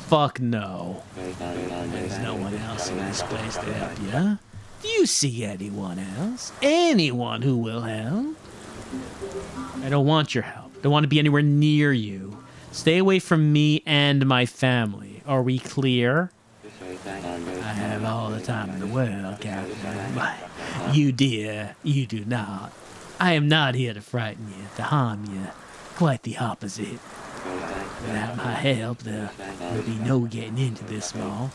Fuck no. There's no one else in this place to help you. Do you see anyone else? Anyone who will help? I don't want your help. Don't want to be anywhere near you. Stay away from me and my family. Are we clear? I have all the time in the world, Captain. But you, dear, you do not. I am not here to frighten you, to harm you. Quite the opposite. Without my help, there will be no getting into this mall.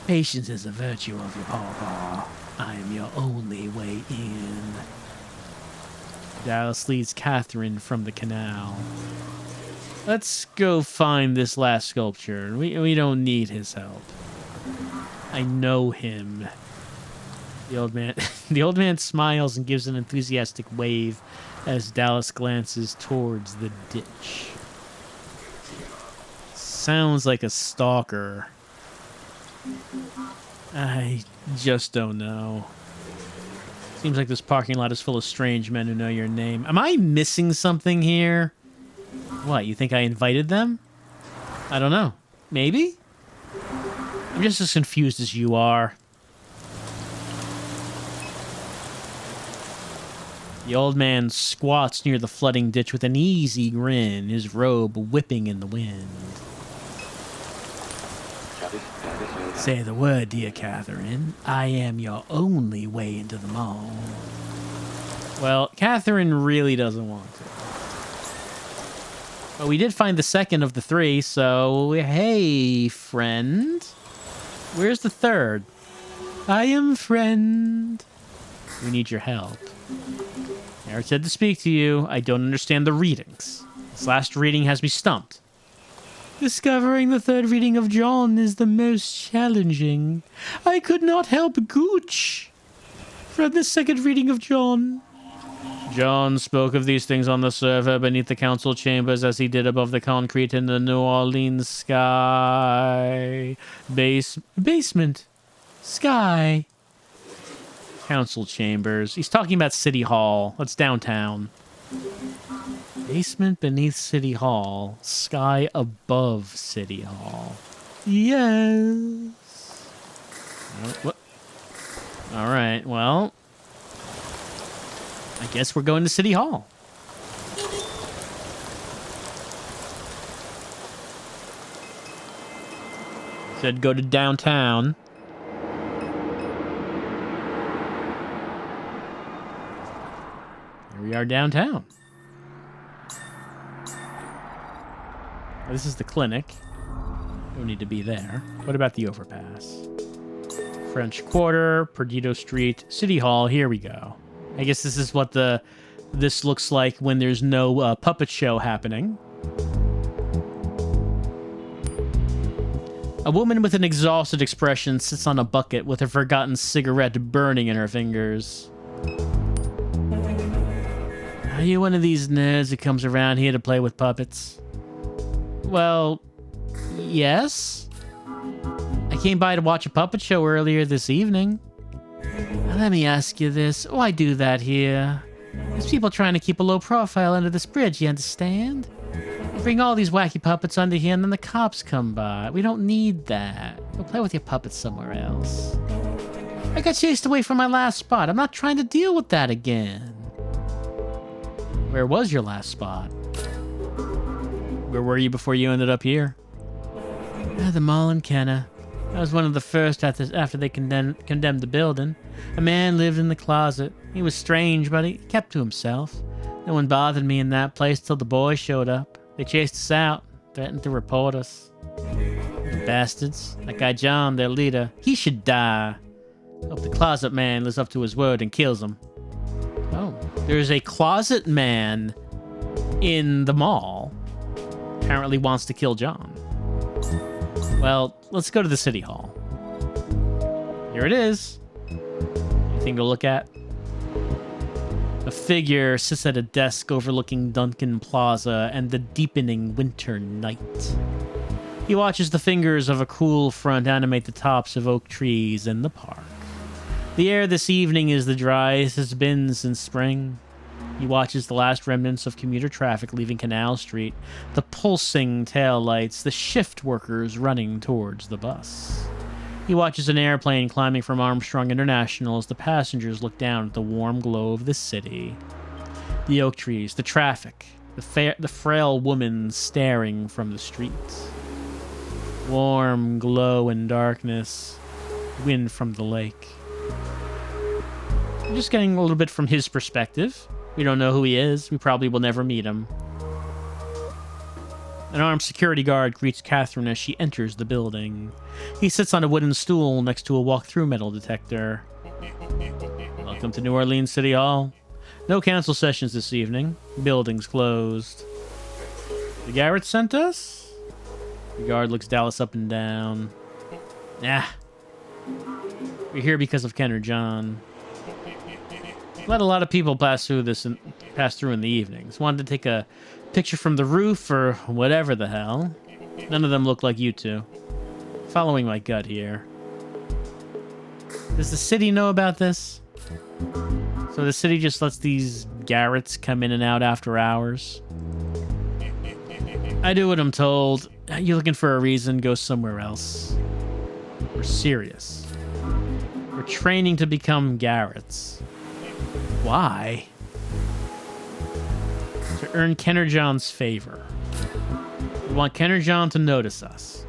Patience is a virtue of your pawpaw. I am your only way in. Dallas leads Catherine from the canal. Let's go find this last sculpture. We don't need his help. I know him. The old man smiles and gives an enthusiastic wave as Dallas glances towards the ditch. Sounds like a stalker. I just don't know. Seems like this parking lot is full of strange men who know your name. Am I missing something here? What, you think I invited them? I don't know. Maybe? I'm just as confused as you are. The old man squats near the flooding ditch with an easy grin, his robe whipping in the wind. Say the word, dear Catherine. I am your only way into the mall. Well, Catherine really doesn't want to. But we did find the second of the three, so hey, friend. Where's the third? I am friend. We need your help. Eric said to speak to you. I don't understand the readings. This last reading has me stumped. Discovering the third reading of John is the most challenging. I could not help gooch from the second reading of John. John spoke of these things on the server beneath the council chambers as he did above the concrete in the New Orleans sky. Basement. Sky. Council chambers. He's talking about City Hall. That's downtown. Basement beneath City Hall. Sky above City Hall. Yes. What? All right, well, I guess we're going to City Hall. Said go to downtown. Here we are downtown. This is the clinic. Don't need to be there. What about the overpass? French Quarter, Perdido Street, City Hall. Here we go. I guess this is what this looks like when there's no puppet show happening. A woman with an exhausted expression sits on a bucket with a forgotten cigarette burning in her fingers. Are you one of these nerds who comes around here to play with puppets? Well, yes. I came by to watch a puppet show earlier this evening. Now, let me ask you this. Why do that here? There's people trying to keep a low profile under this bridge, you understand? You bring all these wacky puppets under here and then the cops come by. We don't need that. Go play with your puppets somewhere else. I got chased away from my last spot. I'm not trying to deal with that again. Where was your last spot? Where were you before you ended up here? The mall in Kenna. I was one of the first after they condemned the building. A man lived in the closet. He was strange, but he kept to himself. No one bothered me in that place till the boys showed up. They chased us out, threatened to report us. The bastards. That guy John, their leader, he should die. Hope the closet man lives up to his word and kills him. Oh, there's a closet man in the mall. Apparently wants to kill John. Well, let's go to the City Hall. Here it is. Anything to look at? A figure sits at a desk overlooking Duncan Plaza and the deepening winter night. He watches the fingers of a cool front animate the tops of oak trees in the park. The air this evening is the driest it's been since spring. He watches the last remnants of commuter traffic leaving Canal Street, the pulsing taillights, the shift workers running towards the bus. He watches an airplane climbing from Armstrong International as the passengers look down at the warm glow of the city. The oak trees, the traffic, the frail woman staring from the streets. Warm glow and darkness, wind from the lake. I'm just getting a little bit from his perspective. We don't know who he is. We probably will never meet him. An armed security guard greets Catherine as she enters the building. He sits on a wooden stool next to a walk-through metal detector. Welcome to New Orleans City Hall. No council sessions this evening. Building's closed. The Garrett sent us? The guard looks Dallas up and down. We're here because of Ken or John. Let a lot of people pass through in the evenings. Wanted to take a picture from the roof or whatever the hell. None of them look like you two. Following my gut here. Does the city know about this? So the city just lets these Garretts come in and out after hours? I do what I'm told. You're looking for a reason, go somewhere else. We're serious. We're training to become Garretts. Why? To earn Kenner John's favor. We want Kenner John to notice us.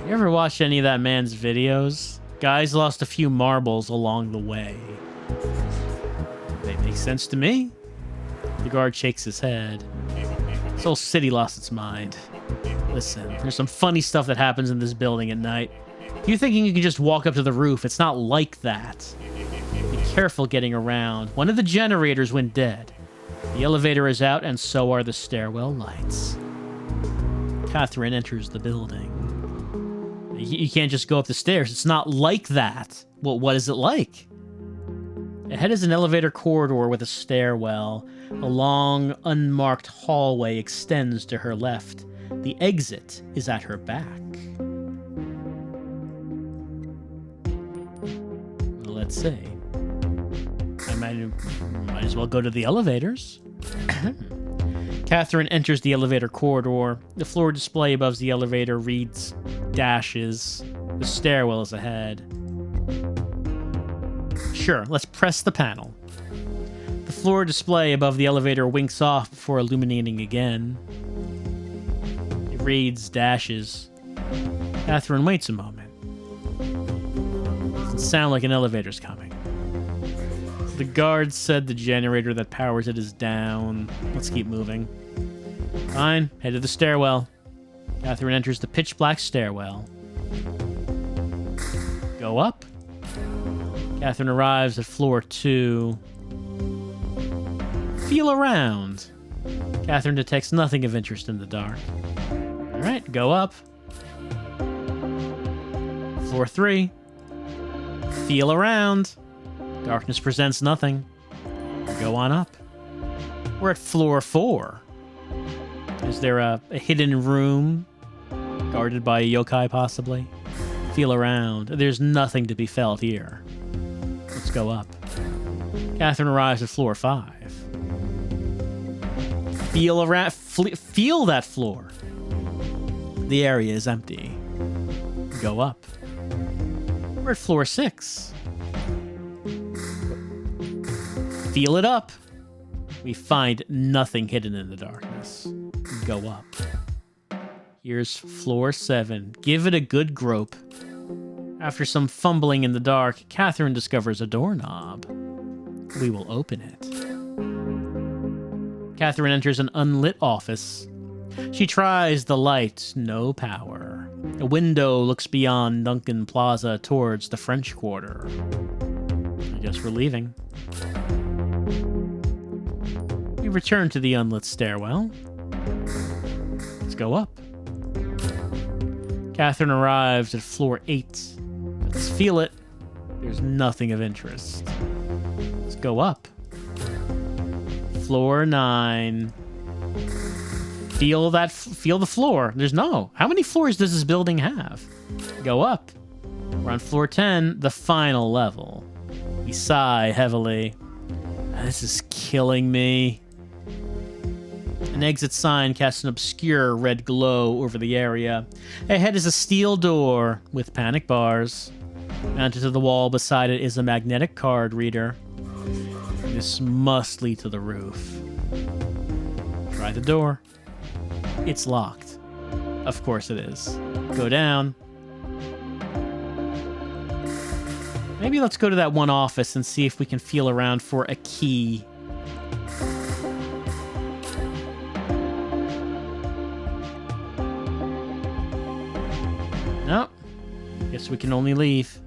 You ever watch any of that man's videos? Guys lost a few marbles along the way. They make sense to me. The guard shakes his head. This whole city lost its mind. Listen, there's some funny stuff that happens in this building at night. If you're thinking you can just walk up to the roof, it's not like that. Be careful getting around. One of the generators went dead. The elevator is out, and so are the stairwell lights. Catherine enters the building. You can't just go up the stairs. It's not like that. Well, what is it like? Ahead is an elevator corridor with a stairwell. A long, unmarked hallway extends to her left. The exit is at her back. Well, let's see. I might as well go to the elevators. Catherine enters the elevator corridor. The floor display above the elevator reads dashes. The stairwell is ahead. Sure, let's press the panel. The floor display above the elevator winks off before illuminating again. It reads dashes. Catherine waits a moment. Doesn't sound like an elevator's coming. The guard said the generator that powers it is down. Let's keep moving. Fine, head to the stairwell. Catherine enters the pitch-black stairwell. Go up. Catherine arrives at floor 2. Feel around. Catherine detects nothing of interest in the dark. All right, go up. Floor 3. Feel around. Darkness presents nothing. Go on up. We're at floor 4. Is there a hidden room guarded by a yokai, possibly? Feel around. There's nothing to be felt here. Let's go up. Catherine arrives at floor 5. Feel around. Feel that floor. The area is empty. Go up. We're at floor 6. Feel it up. We find nothing hidden in the darkness. Go up. Here's floor 7. Give it a good grope. After some fumbling in the dark, Catherine discovers a doorknob. We will open it. Catherine enters an unlit office. She tries the light. No power. A window looks beyond Duncan Plaza towards the French Quarter. I guess we're leaving. We return to the unlit stairwell. Let's go up. Catherine arrives at floor 8. Let's feel it. There's nothing of interest. Let's go up. Floor 9. Feel the floor. There's no. How many floors does this building have? Go up. We're on floor 10, the final level. We sigh heavily. This is killing me. An exit sign casts an obscure red glow over the area. Ahead is a steel door with panic bars. Mounted to the wall beside it is a magnetic card reader. This must lead to the roof. Try the door. It's locked. Of course it is. Go down. Maybe let's go to that one office and see if we can feel around for a key. Nope. Guess we can only leave.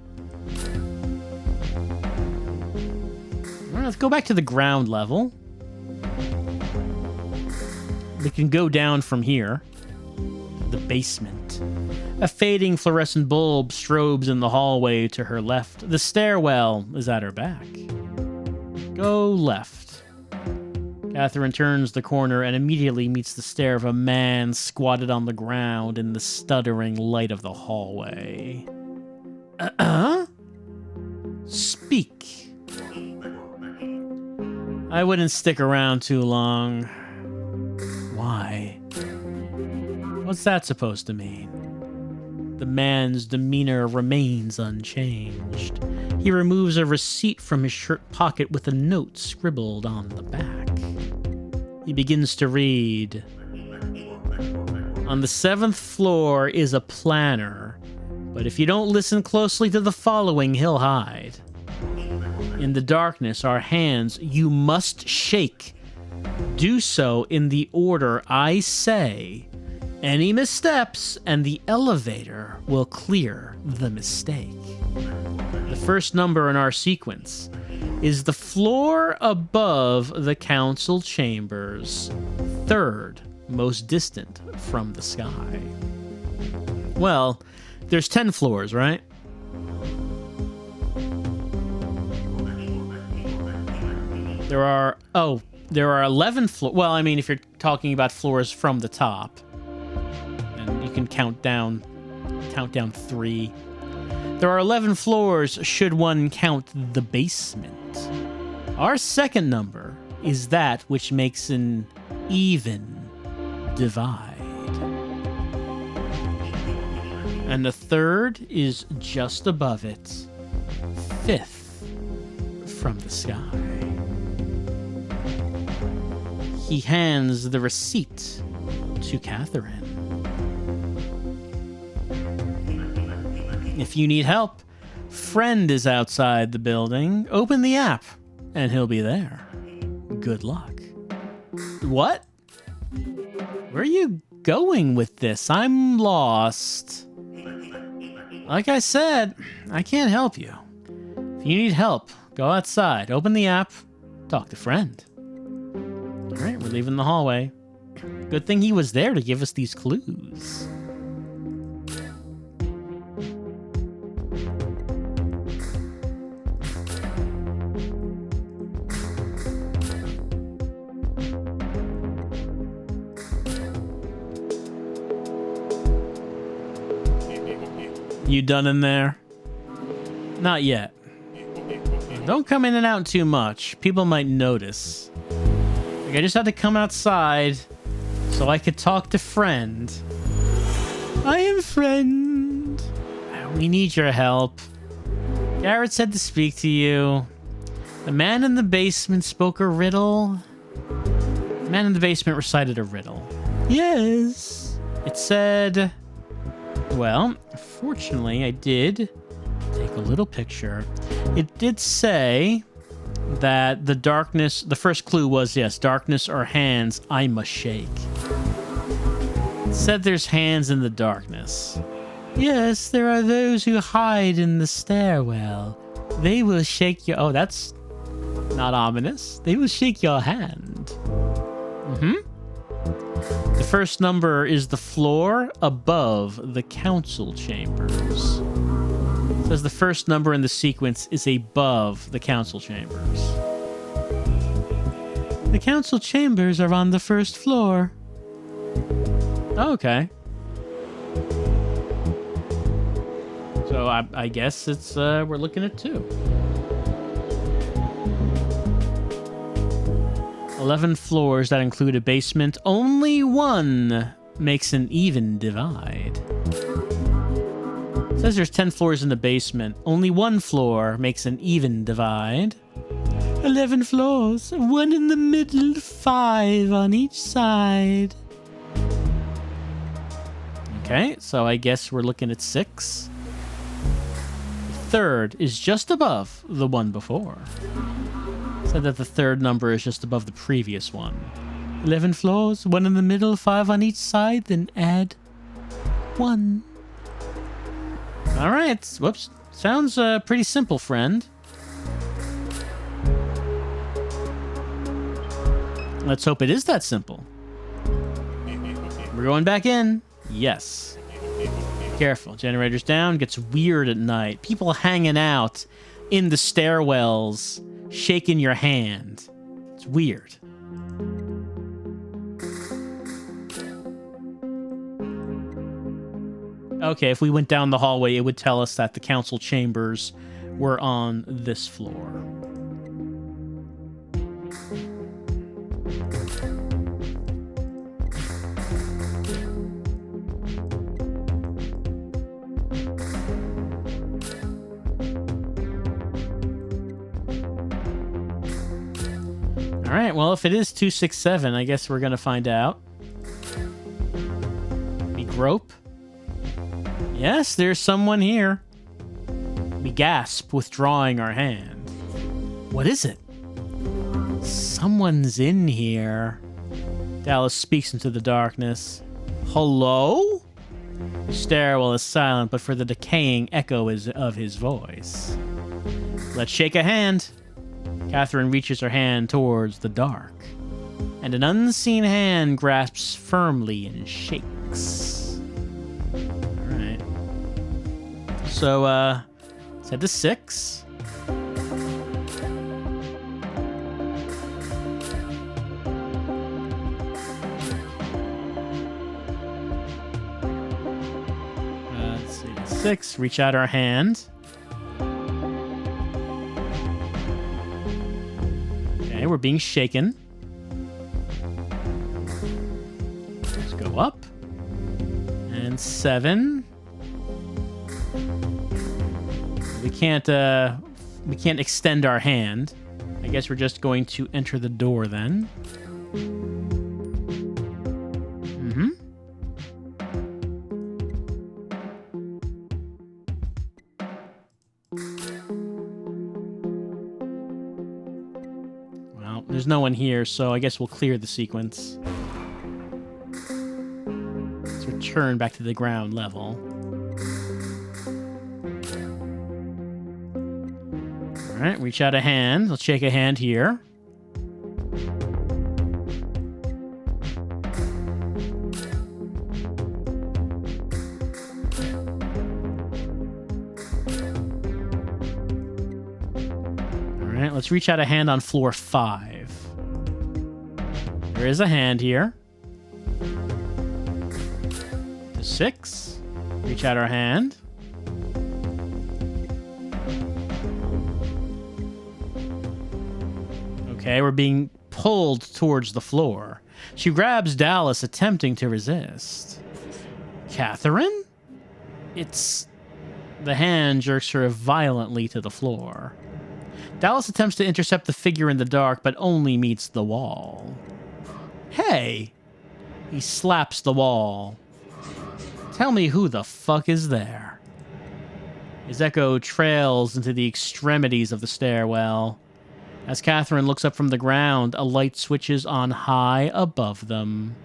Well, let's go back to the ground level. We can go down from here. The basement. A fading fluorescent bulb strobes in the hallway to her left. The stairwell is at her back. Go left. Catherine turns the corner and immediately meets the stare of a man squatted on the ground in the stuttering light of the hallway. Speak. I wouldn't stick around too long. Why? What's that supposed to mean? The man's demeanor remains unchanged. He removes a receipt from his shirt pocket with a note scribbled on the back. He begins to read. On the 7th floor is a planner, but if you don't listen closely to the following, he'll hide. In the darkness are hands you must shake. Do so in the order I say. Any missteps, and the elevator will clear the mistake. The first number in our sequence is the floor above the council chambers, third most distant from the sky. Well, there's 10 floors, right? There are 11 floors. Well, I mean, if you're talking about floors from the top, and you can count down 3. There are 11 floors should one count the basement. Our second number is that which makes an even divide. And the third is just above it, fifth from the sky. He hands the receipt to Catherine. If you need help, friend is outside the building. Open the app, and he'll be there. Good luck. What? Where are you going with this? I'm lost. Like I said, I can't help you. If you need help, go outside, open the app, talk to friend. All right, we're leaving the hallway. Good thing he was there to give us these clues. You done in there? Not yet. Don't come in and out too much. People might notice. Like, I just had to come outside so I could talk to friend. I am friend. We need your help. Garrett said to speak to you. The man in the basement spoke a riddle. The man in the basement recited a riddle. Yes. It said... Well, fortunately, I did take a little picture. It did say that the darkness, the first clue was, yes, darkness or hands I must shake. It said there's hands in the darkness. Yes, there are those who hide in the stairwell. They will shake your... Oh, that's not ominous. They will shake your hand. The first number is the floor above the council chambers. It says the first number in the sequence is above the council chambers. The council chambers are on the first floor. Oh, okay. So I guess it's we're looking at 2. 11 floors that include a basement. Only one makes an even divide. It says there's 10 floors in the basement. Only one floor makes an even divide. 11 floors, 1 in the middle, 5 on each side. Okay, so I guess we're looking at 6. The third is just above the one before. Said that the third number is just above the previous one. 11 floors, 1 in the middle, 5 on each side, then add 1. All right. Whoops. Sounds pretty simple, friend. Let's hope it is that simple. We're going back in. Yes. Careful. Generator's down. Gets weird at night. People hanging out in the stairwells, shaking your hand. It's weird. Okay, if we went down the hallway, it would tell us that the council chambers were on this floor. All right, well, if it is 267, I guess we're going to find out. rope. Yes, there's someone here. We gasp, withdrawing our hand. What is it? Someone's in here. Dallas speaks into the darkness. Hello? The stairwell is silent, but for the decaying echo of his voice. Let's shake a hand. Catherine reaches her hand towards the dark, and an unseen hand grasps firmly and shakes. All right. So, let's head to 6. Let's see. 6. Reach out our hand. Okay, we're being shaken. Let's go up. And 7. We can't extend our hand. I guess we're just going to enter the door then. Mm-hmm. Well, there's no one here, so I guess we'll clear the sequence. Let's return back to the ground level. All right, reach out a hand. Let's shake a hand here. All right, let's reach out a hand on floor 5. There is a hand here. To 6. Reach out our hand. Okay, we're being pulled towards the floor. She grabs Dallas, attempting to resist. Catherine? It's... The hand jerks her violently to the floor. Dallas attempts to intercept the figure in the dark, but only meets the wall. Hey! He slaps the wall. Tell me who the fuck is there? His echo trails into the extremities of the stairwell. As Catherine looks up from the ground, a light switches on high above them.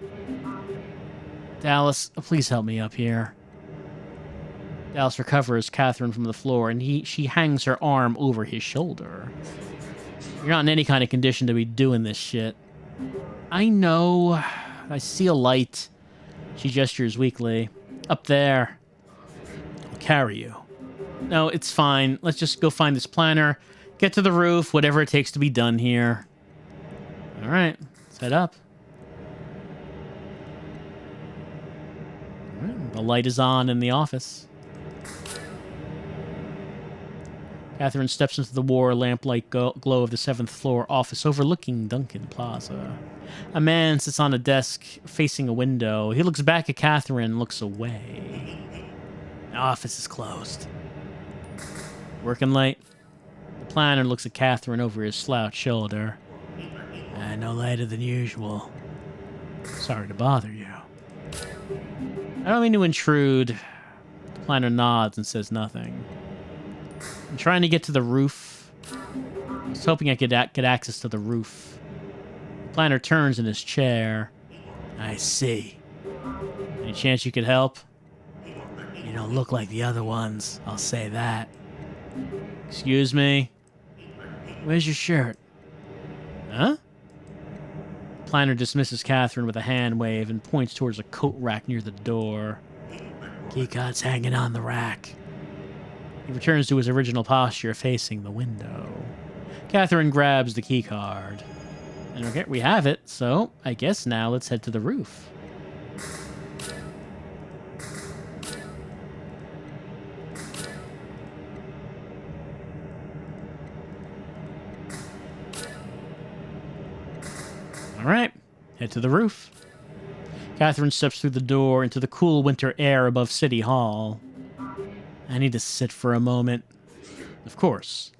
Dallas, please help me up here. Dallas recovers Catherine from the floor, and she hangs her arm over his shoulder. You're not in any kind of condition to be doing this shit. I know. I see a light. She gestures weakly. Up there. I'll carry you. No, it's fine. Let's just go find this planner. Get to the roof, whatever it takes to be done here. All right, let's head up. All right, the light is on in the office. Catherine steps into the war lamplight glow of the 7th floor office overlooking Duncan Plaza. A man sits on a desk facing a window. He looks back at Catherine and looks away. The office is closed. Working late? The planner looks at Catherine over his slouched shoulder. No later than usual. Sorry to bother you. I don't mean to intrude. The planner nods and says nothing. I'm trying to get to the roof. I was hoping I could get access to the roof. The planner turns in his chair. I see. Any chance you could help? You don't look like the other ones, I'll say that. Excuse me? Where's your shirt? Huh? The planner dismisses Catherine with a hand wave and points towards a coat rack near the door. Keycard's hanging on the rack. He returns to his original posture, facing the window. Catherine grabs the keycard. And okay, we have it, so I guess now let's head to the roof. All right, head to the roof. Catherine steps through the door into the cool winter air above City Hall. I need to sit for a moment. Of course.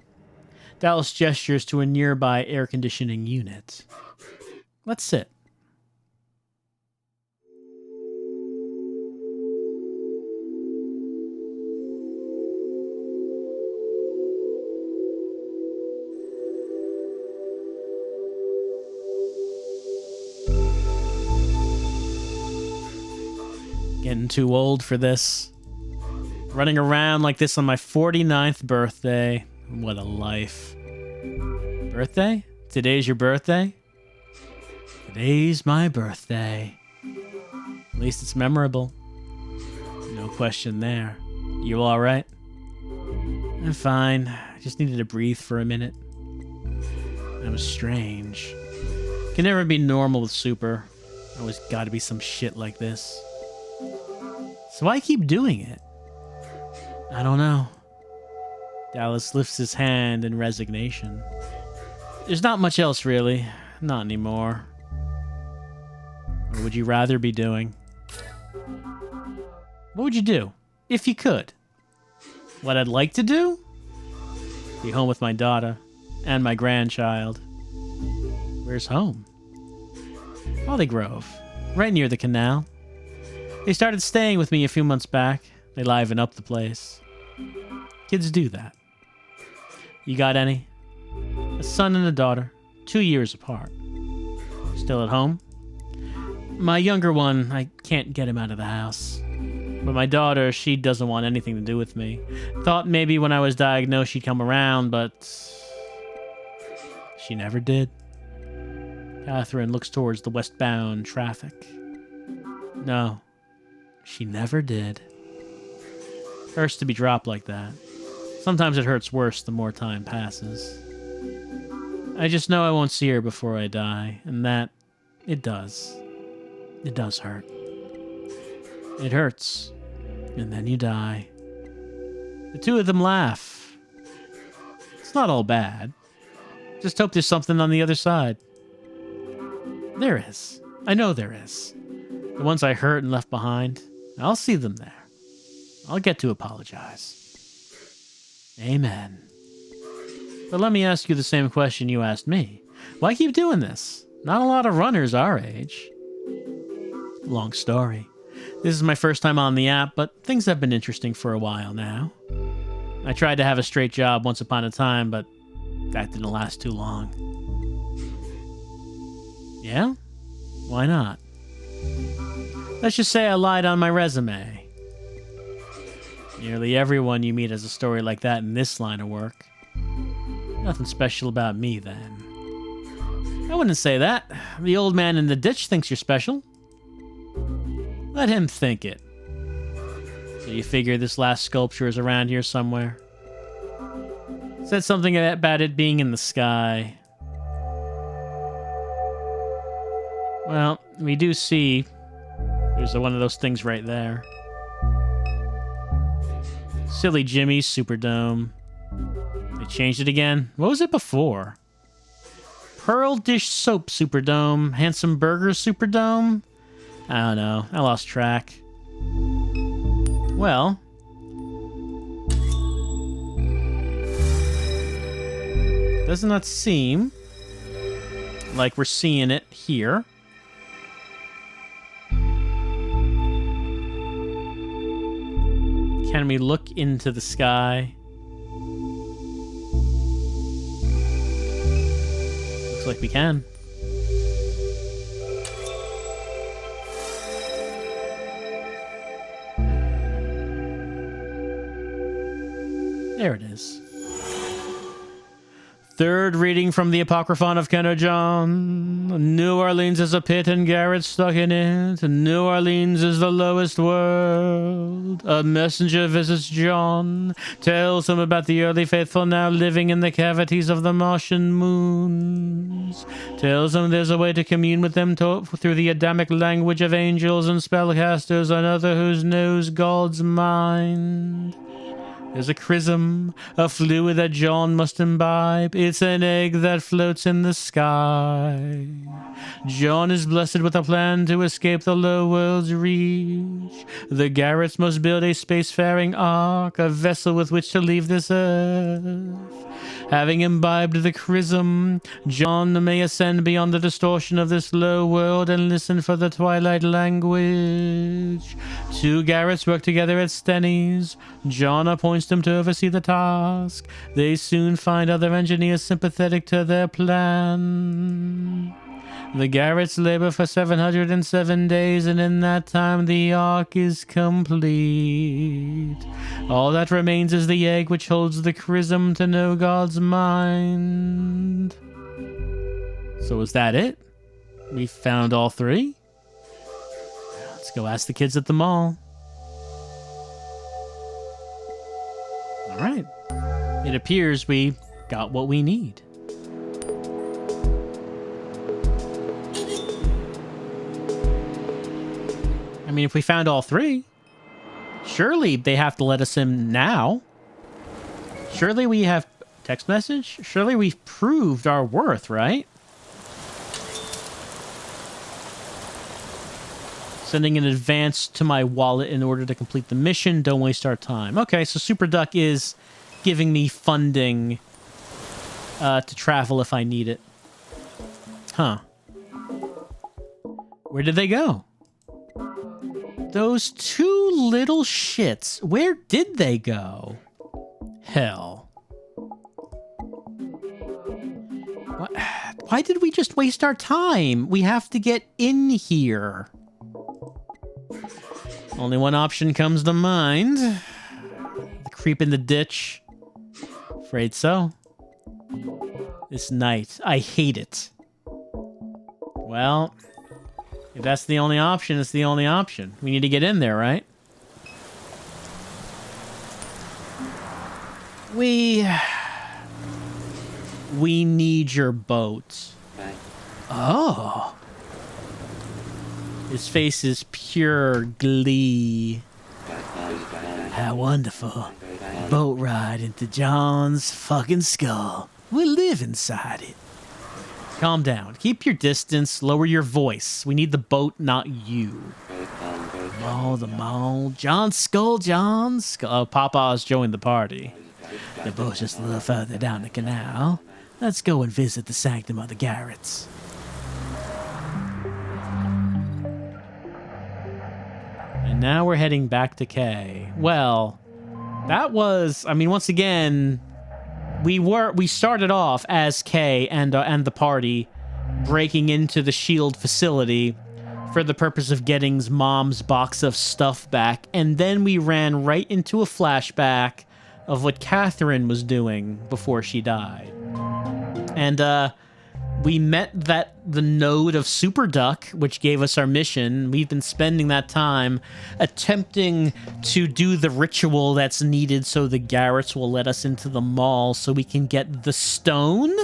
Dallas gestures to a nearby air conditioning unit. Let's sit. getting too old for this. Running around like this on my 49th birthday. What a life. Birthday? Today's your birthday? Today's my birthday. At least it's memorable. No question there. You alright? I'm fine. I just needed to breathe for a minute. That was strange. Can never be normal with Super. Always gotta be some shit like this. So why keep doing it? I don't know. Dallas lifts his hand in resignation. There's not much else, really. Not anymore. What would you rather be doing? What would you do? If you could. What I'd like to do? Be home with my daughter and my grandchild. Where's home? Holly Grove. Right near the canal. They started staying with me a few months back. They liven up the place. Kids do that. You got any? A son and a daughter, 2 years apart. Still at home? My younger one, I can't get him out of the house. But my daughter, she doesn't want anything to do with me. Thought maybe when I was diagnosed she'd come around, but she never did. Catherine looks towards the westbound traffic. No, she never did. Hurts to be dropped like that. Sometimes it hurts worse the more time passes. I just know I won't see her before I die, and that, it does. It does hurt. It hurts, and then you die. The two of them laugh. It's not all bad. Just hope there's something on the other side. There is. I know there is. The ones I hurt and left behind, I'll see them there. I'll get to apologize. Amen. But let me ask you the same question you asked me. Why keep doing this? Not a lot of runners our age. Long story. This is my first time on the app, but things have been interesting for a while now. I tried to have a straight job once upon a time, but that didn't last too long. Yeah? Why not? Let's just say I lied on my resume. Nearly everyone you meet has a story like that in this line of work. Nothing special about me, then. I wouldn't say that. The old man in the ditch thinks you're special. Let him think it. So you figure this last sculpture is around here somewhere? Said something about it being in the sky. Well, we do see there's one of those things right there. Silly Jimmy's Superdome. They changed it again. What was it before? Pearl Dish Soap Superdome. Handsome Burger Superdome? I don't know. I lost track. Well. Does not seem like we're seeing it here. Can we look into the sky? Looks like we can. There it is. Third reading from the Apocryphon of Kenner John. New Orleans is a pit and Garrett stuck in it. New Orleans is the lowest world. A messenger visits John, tells him about the early faithful now living in the cavities of the Martian moons. Tells him there's a way to commune with them through the Adamic language of angels and spellcasters, another who knows God's mind. There's a chrism, a fluid that John must imbibe. It's an egg that floats in the sky. John is blessed with a plan to escape the low world's reach. The Garretts must build a spacefaring ark, a vessel with which to leave this earth. Having imbibed the chrism, John may ascend beyond the distortion of this low world and listen for the twilight language. Two Garretts work together at Stenny's. John appoints them to oversee the task. They soon find other engineers sympathetic to their plan. The Garrets labor for 707 days, and in that time the ark is complete. All that remains is the egg which holds the chrism to know God's mind. So is that it? We found all three? Let's go ask the kids at the mall. All right. It appears we got what we need. I mean, if we found all three, surely they have to let us in now. Surely we have text message. Surely we've proved our worth, right? Sending an advance to my wallet in order to complete the mission. Don't waste our time. Okay, so Super Duck is giving me funding to travel if I need it. Huh. Where did they go? Those two little shits. Where did they go? Hell. Why did we just waste our time? We have to get in here. Only one option comes to mind. The creep in the ditch. Afraid so. This night. I hate it. Well, if that's the only option, it's the only option. We need to get in there, right? We need your boat. Oh. His face is pure glee. How wonderful. Boat ride into John's fucking skull. We'll live inside it. Calm down. Keep your distance. Lower your voice. We need the boat, not you. The mall. John's skull, John's skull. Oh, Papa's joined the party. The boat's just a little further down the canal. Let's go and visit the sanctum of the Garrets. And now we're heading back to Kay. Well, that was, I mean, once again, we started off as Kay and the party breaking into the Shield facility for the purpose of getting Mom's box of stuff back, and then we ran right into a flashback of what Catherine was doing before she died. And we met the node of Super Duck, which gave us our mission. We've been spending that time attempting to do the ritual that's needed so the Garrets will let us into the mall so we can get the stone.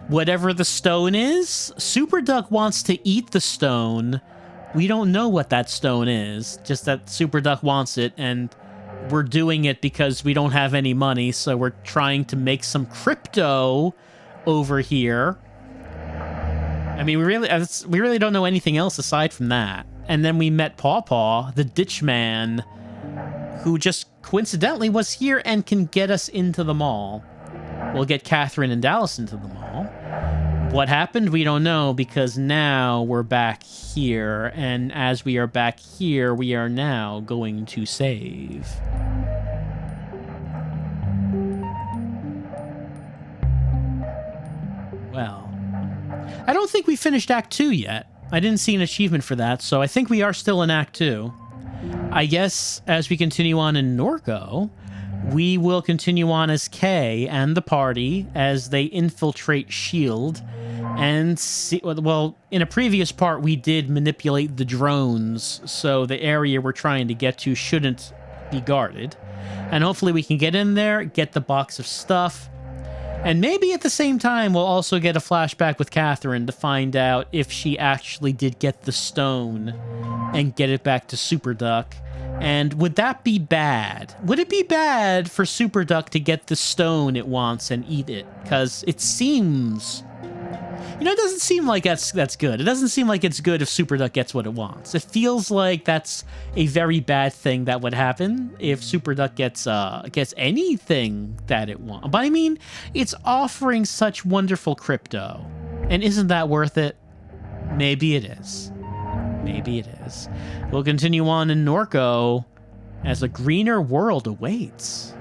Whatever the stone is. Super Duck wants to eat the stone. We don't know what that stone is. Just that Super Duck wants it, and we're doing it because we don't have any money, so we're trying to make some crypto over here. I mean, we really don't know anything else aside from that. And then we met Paw Paw, the ditch man, who just coincidentally was here and can get us into the mall. We'll get Catherine and Dallas into the mall. What happened? We don't know, because now we're back here. And as we are back here, we are now going to save. Well, I don't think we finished Act 2 yet. I didn't see an achievement for that, so I think we are still in Act 2. I guess as we continue on in NORCO, we will continue on as Kay and the party as they infiltrate Shield and see, well, in a previous part we did manipulate the drones, so the area we're trying to get to shouldn't be guarded. And hopefully we can get in there, get the box of stuff, and maybe at the same time we'll also get a flashback with Catherine to find out if she actually did get the stone and get it back to Super Duck. And would that be bad? Would it be bad for Super Duck to get the stone it wants and eat it? Because it seems... You know, it doesn't seem like that's good. It doesn't seem like it's good if Super Duck gets what it wants. It feels like that's a very bad thing that would happen if Super Duck gets anything that it wants. But I mean, it's offering such wonderful crypto. And isn't that worth it? Maybe it is. Maybe it is. We'll continue on in NORCO as a greener world awaits.